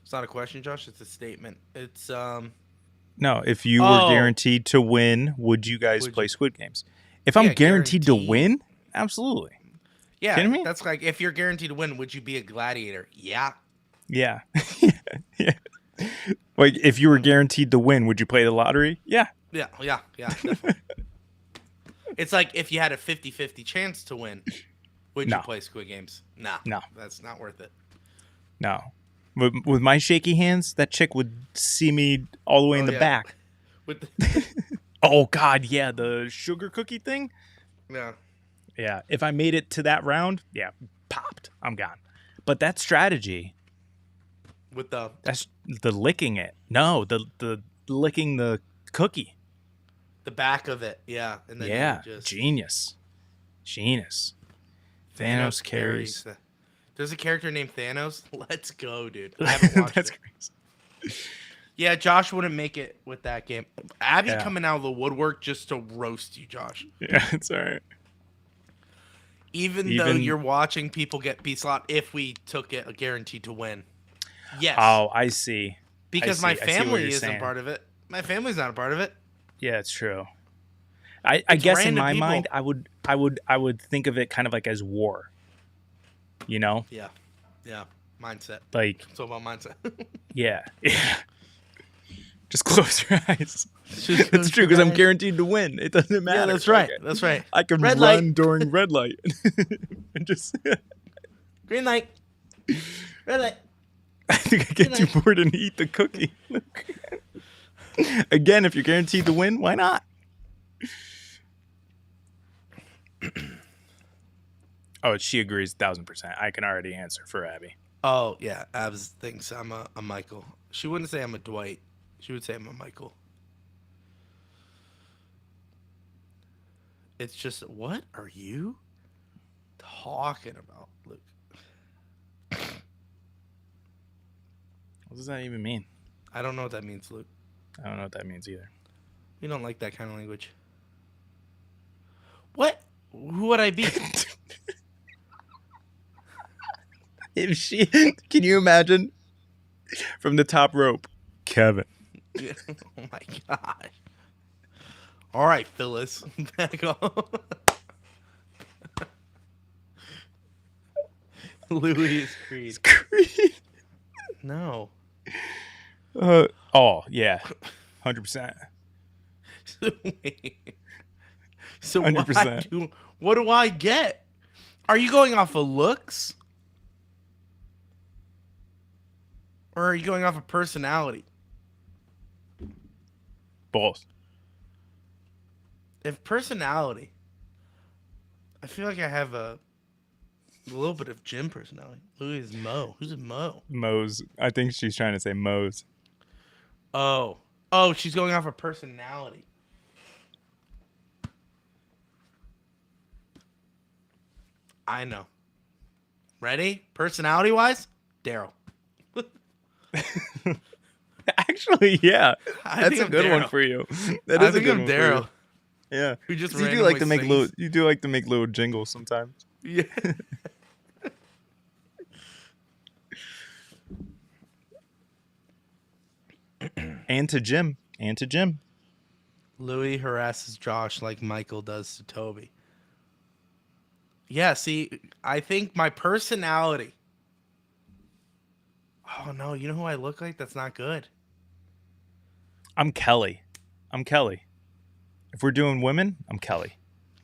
it's not a question, Josh. It's a statement. It's No, if you were Oh. guaranteed to win, would you guys Would play you- Squid Games? If I'm Yeah, guaranteed to guaranteed. win, absolutely. yeah. Kidding me? That's like if you're guaranteed to win, would you be a gladiator? Yeah. Yeah. Yeah. Like, if you were guaranteed to win, would you play the lottery? Yeah. Yeah. Definitely. It's like if you had a 50-50 chance to win, would No. you play Squid Games? Nah. No. That's not worth it. No. With my shaky hands, that chick would see me all the way in Oh, the yeah. back. With the, Oh, God, yeah, the sugar cookie thing? yeah. Yeah, if I made it to that round, yeah, popped. I'm gone. But that strategy, With the that's the licking it. No, the licking the cookie. back of it, yeah. And then Yeah, you just genius. Thanos carries. There's a character named Thanos. Let's go, dude. I haven't watched That's it. crazy. Yeah, Josh wouldn't make it with that game. Abby Yeah. coming out of the woodwork just to roast you, Josh. Yeah, it's all right. Even though Even- you're watching people get beat slot if we took it a guarantee to win. Yes. Oh, I see. because see- my I see what family you're isn't saying. part of it. My family's not a part of it. Yeah, it's true. I It's guess in random my people. mind, I would think of it kind of like as war. You know, Yeah. Yeah. Mindset. like It's all about mindset. yeah. Just close your eyes. Just It's close true your because I'm eyes. guaranteed to win. It doesn't matter. Yeah, that's right. Okay. That's right. I can Red run light. during red light and just. Green light. Red light. I think I get too bored and eat the cookie. Again, if you're guaranteed to win, why not? Oh, she agrees 1,000%. I can already answer for Abby. Oh, yeah. Abs thinks I'm a Michael. She wouldn't say I'm a Dwight. She would say I'm a Michael. It's just, what are you talking about, Luke? What does that even mean? I don't know what that means, Luke. I don't know what that means either. We don't like that kind of language. What? Who would I be? If she, can you imagine from the top rope, Kevin? Oh my gosh. All right, Phyllis. Back off. Louis Creed. Creed. No. Oh yeah, 100%. So 100%. what do I get? Are you going off of looks? Or are you going off of personality? Both. If personality, I feel like I have a little bit of gym personality. Louis is Mo. Who's a Mo? Moe's. I think she's trying to say Moe's. Oh, she's going off of personality. I know. Ready? Personality wise, Daryl. Actually, yeah, I that's think a I'm good one Daryl. for you. That I is a think good I'm one for you. Daryl. Yeah, Who just 'Cause you do like to randomly make little. sings. You do like to make little jingles sometimes. Yeah. And to Jim. Louis harasses Josh like Michael does to Toby. Yeah, see, I think my personality. Oh no, you know who I look like? That's not good. I'm Kelly. If we're doing women, I'm Kelly.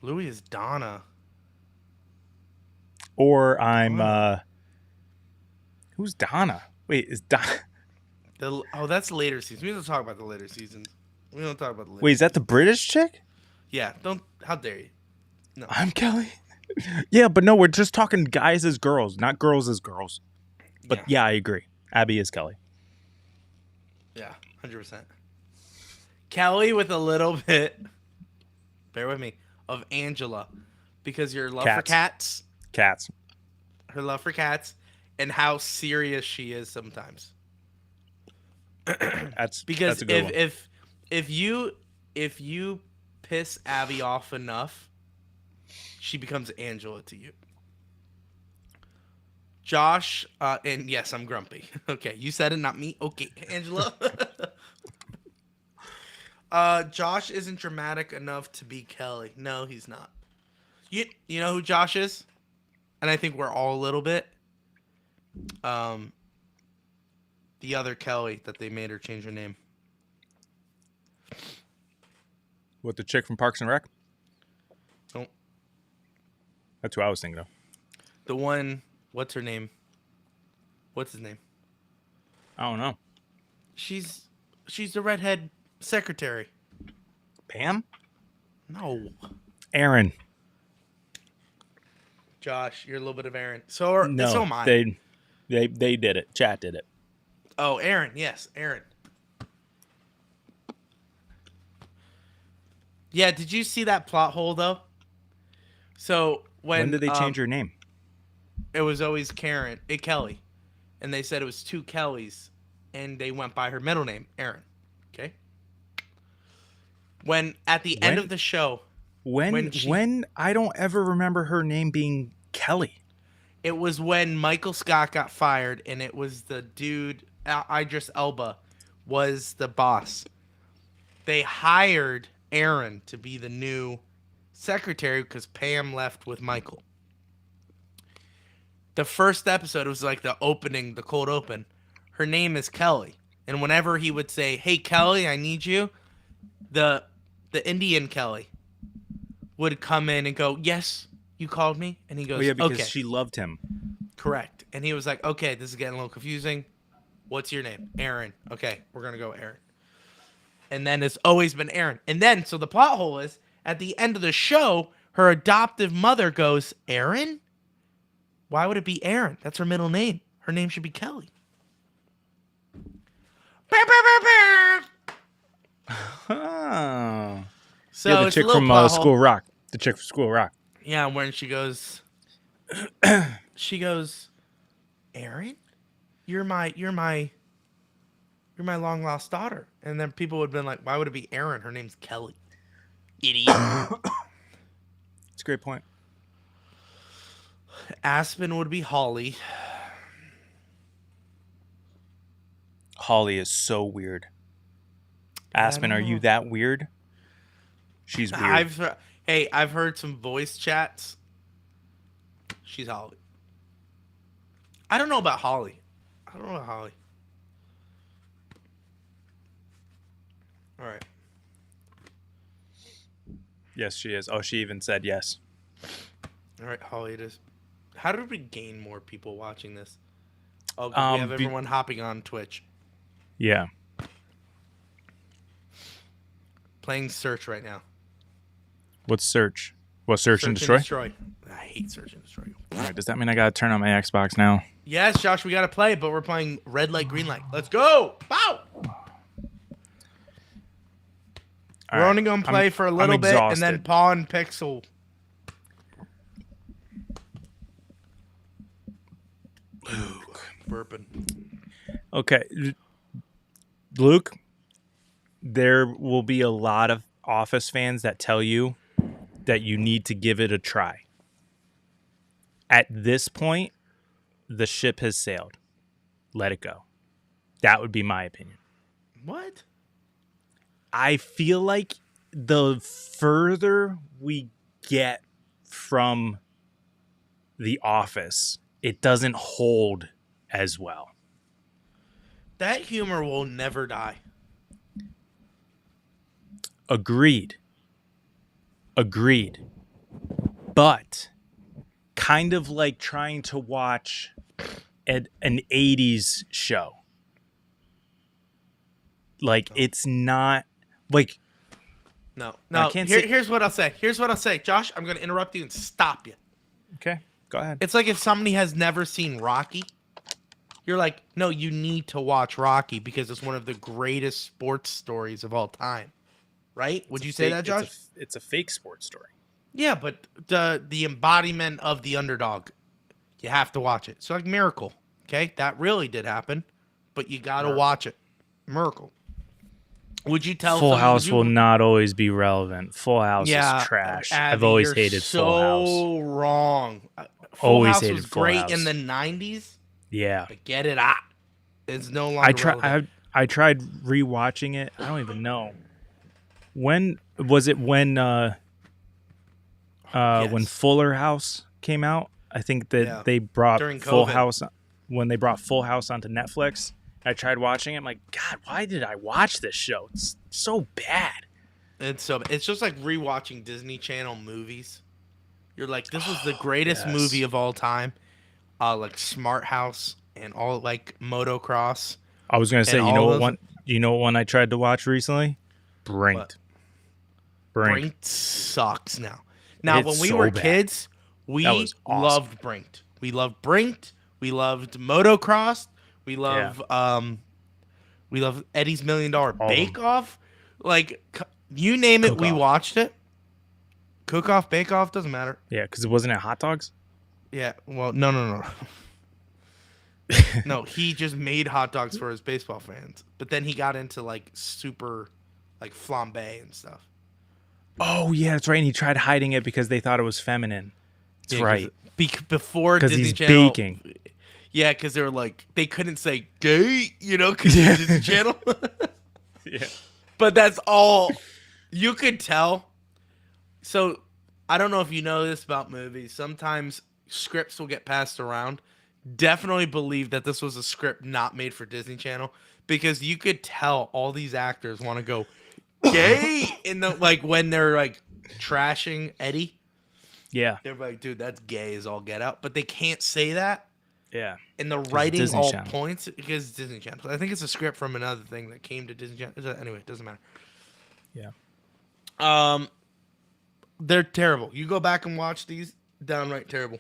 Louis is Donna. Or I'm Donna. who's Donna? Wait, is Donna? That's later seasons. We don't talk about the later seasons. We don't talk about the later. Wait, is that the British chick? Yeah, don't. How dare you? I'm Kelly. Yeah, but no, we're just talking guys as girls, not girls as girls. But yeah, I agree. Abby is Kelly. Yeah, 100%. Kelly with a little bit, bear with me, of Angela, because your love for cats. Cats. cats, and how serious she is sometimes. Because that's a good one. if you piss Abby off enough, she becomes Angela to you. Josh, and yes, I'm grumpy. Okay, you said it, not me. Okay, Angela. Josh isn't dramatic enough to be Kelly. No, he's not. You know who Josh is? And I think we're all a little bit. The other Kelly that they made her change her name. What, the chick from Parks and Rec? Don't. That's who I was thinking of. The one, what's her name? What's his name? I don't know. She's the redhead secretary. Pam? No. Aaron. Josh, you're a little bit of Aaron. So No, so am I. they did it. Chat did it. Oh, Aaron. Yes, Aaron. Yeah, did you see that plot hole, though? So, when did they change her name? It was always Kelly. And they said it was two Kellys, and they went by her middle name, Aaron. Okay? At the end of the show... When I don't ever remember her name being Kelly. It was when Michael Scott got fired, and it was the dude, Idris Elba, was the boss. They hired Aaron to be the new secretary because Pam left with Michael. The first episode was like the cold open. Her name is Kelly. And whenever he would say, "Hey, Kelly, I need you," the Indian Kelly would come in and go, "Yes, you called me?" And he goes, Oh yeah, because "Okay." she loved him. Correct. And he was like, "Okay, this is getting a little confusing. What's your name?" "Aaron." "Okay, we're going to go Aaron." And then it's always been Aaron. And then, so the plot hole is, at the end of the show, her adoptive mother goes, "Aaron? Why would it be Aaron? That's her middle name. Her name should be Kelly." Oh. So Yeah, the it's chick a little from plot hole. School Rock. The chick from School Rock. Yeah, when she goes, "Aaron, you're my long lost daughter." And then people would have been like, "Why would it be Aaron? Her name's Kelly." Idiot. It's a great point. Aspen would be Holly. Holly is so weird. Aspen, don't are you know. that weird? She's weird. I've heard some voice chats. She's Holly. I don't know about Holly. All right. Yes, she is. Oh, she even said yes. All right, Holly it is. How did we gain more people watching this? Oh, 'cause we have everyone hopping on Twitch. Yeah. Playing Search right now. What's search? What, search and destroy? I hate Search and Destroy. All right, does that mean I gotta turn on my Xbox now? Yes, Josh, we got to play, but we're playing red light, green light. Let's go! Bow! All We're right, only going to play for a little bit, and then exhausted. Paw and Pixel. Luke. Burping. Okay. Luke, there will be a lot of Office fans that tell you that you need to give it a try. At this point, the ship has sailed. Let it go. That would be my opinion. What? I feel like the further we get from The Office, it doesn't hold as well. That humor will never die. Agreed. But kind of like trying to watch an 80s show. Like, it's not like... No. I can't say- Here's what I'll say. Josh, I'm going to interrupt you and stop you. Okay, go ahead. It's like if somebody has never seen Rocky, you're like, no, you need to watch Rocky because it's one of the greatest sports stories of all time. Right? Would you say that, Josh? It's a fake sports story. Yeah, but the embodiment of the underdog. You have to watch it. So like Miracle, okay? That really did happen, but you got to watch it. Miracle. Would you tell Full some- House would you- will not always be relevant. Full House Yeah, is trash. Abby, I've always you're hated so Full House. wrong. Full Always House hated was Full great House. in the 90s, Yeah. but get it out. It's no longer relevant. I tried rewatching it. I don't even know. When was it when Yes. Fuller House came out? I think that Yeah. they brought During Full COVID. House when they brought Full House onto Netflix. I tried watching it. I'm like, God, why did I watch this show? It's so bad. It's just like rewatching Disney Channel movies. You're like, this was the greatest yes. movie of all time. Like Smart House and all like Motocross. I was gonna say, And you know all what those- one? You know what one I tried to watch recently? Brinked. What? Brink. Brinked sucks now. Now, It's when we so were bad. kids, we That was awesome. loved Brinked. We loved Brinked. We loved Motocross. We love Eddie's $1 Million of Bake Off. Like you name it, Cook we Off. watched it. Cook Off, Bake Off, doesn't matter. Yeah, because it wasn't at hot dogs. Yeah, well, no. No, he just made hot dogs for his baseball fans. But then he got into like super like flambe and stuff. Oh yeah, that's right. And he tried hiding it because they thought it was feminine. That's Yeah, right. Before Because Disney he's Channel. baking. Yeah, because they were like, they couldn't say gay, because Disney Channel. Yeah. But that's all you could tell. So I don't know if you know this about movies. Sometimes scripts will get passed around. Definitely believe that this was a script not made for Disney Channel because you could tell all these actors want to go gay in the like when they're like trashing Eddie. Yeah. They're like, dude, that's gay as all get out. But they can't say that. Yeah. And the writing Disney all Channel. points because it's Disney Channel. I think it's a script from another thing that came to Disney Channel. Anyway, it doesn't matter. Yeah. They're terrible. You go back and watch these, downright terrible.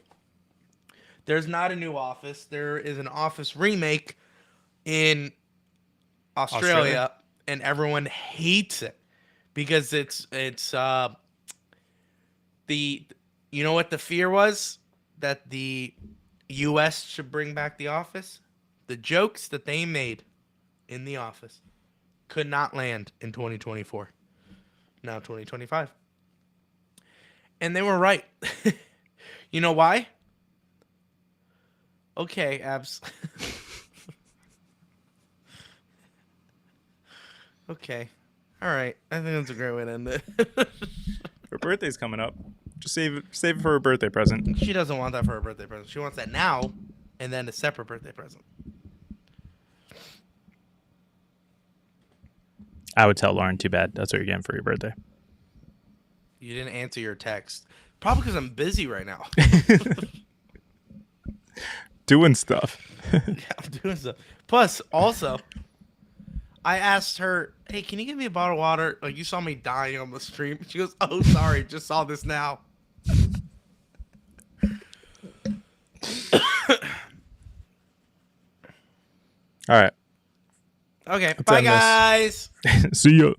There's not a new Office. There is an Office remake in Australia. And everyone hates it because it's the you know what the fear was that the US should bring back The Office? The jokes that they made in The Office could not land in 2024. Now 2025. And they were right. You know why? Okay, Abs. Okay. All right. I think that's a great way to end it. Her birthday's coming up. Just save it for her birthday present. She doesn't want that for her birthday present. She wants that now and then a separate birthday present. I would tell Lauren, too bad. That's what you're getting for your birthday. You didn't answer your text. Probably because I'm busy right now. Doing stuff. Yeah, I'm doing stuff. Plus, also, I asked her, hey, can you give me a bottle of water? Like, you saw me dying on the stream. She goes, oh, sorry. Just saw this now. All right. Okay. Let's Bye, end this. guys. See ya.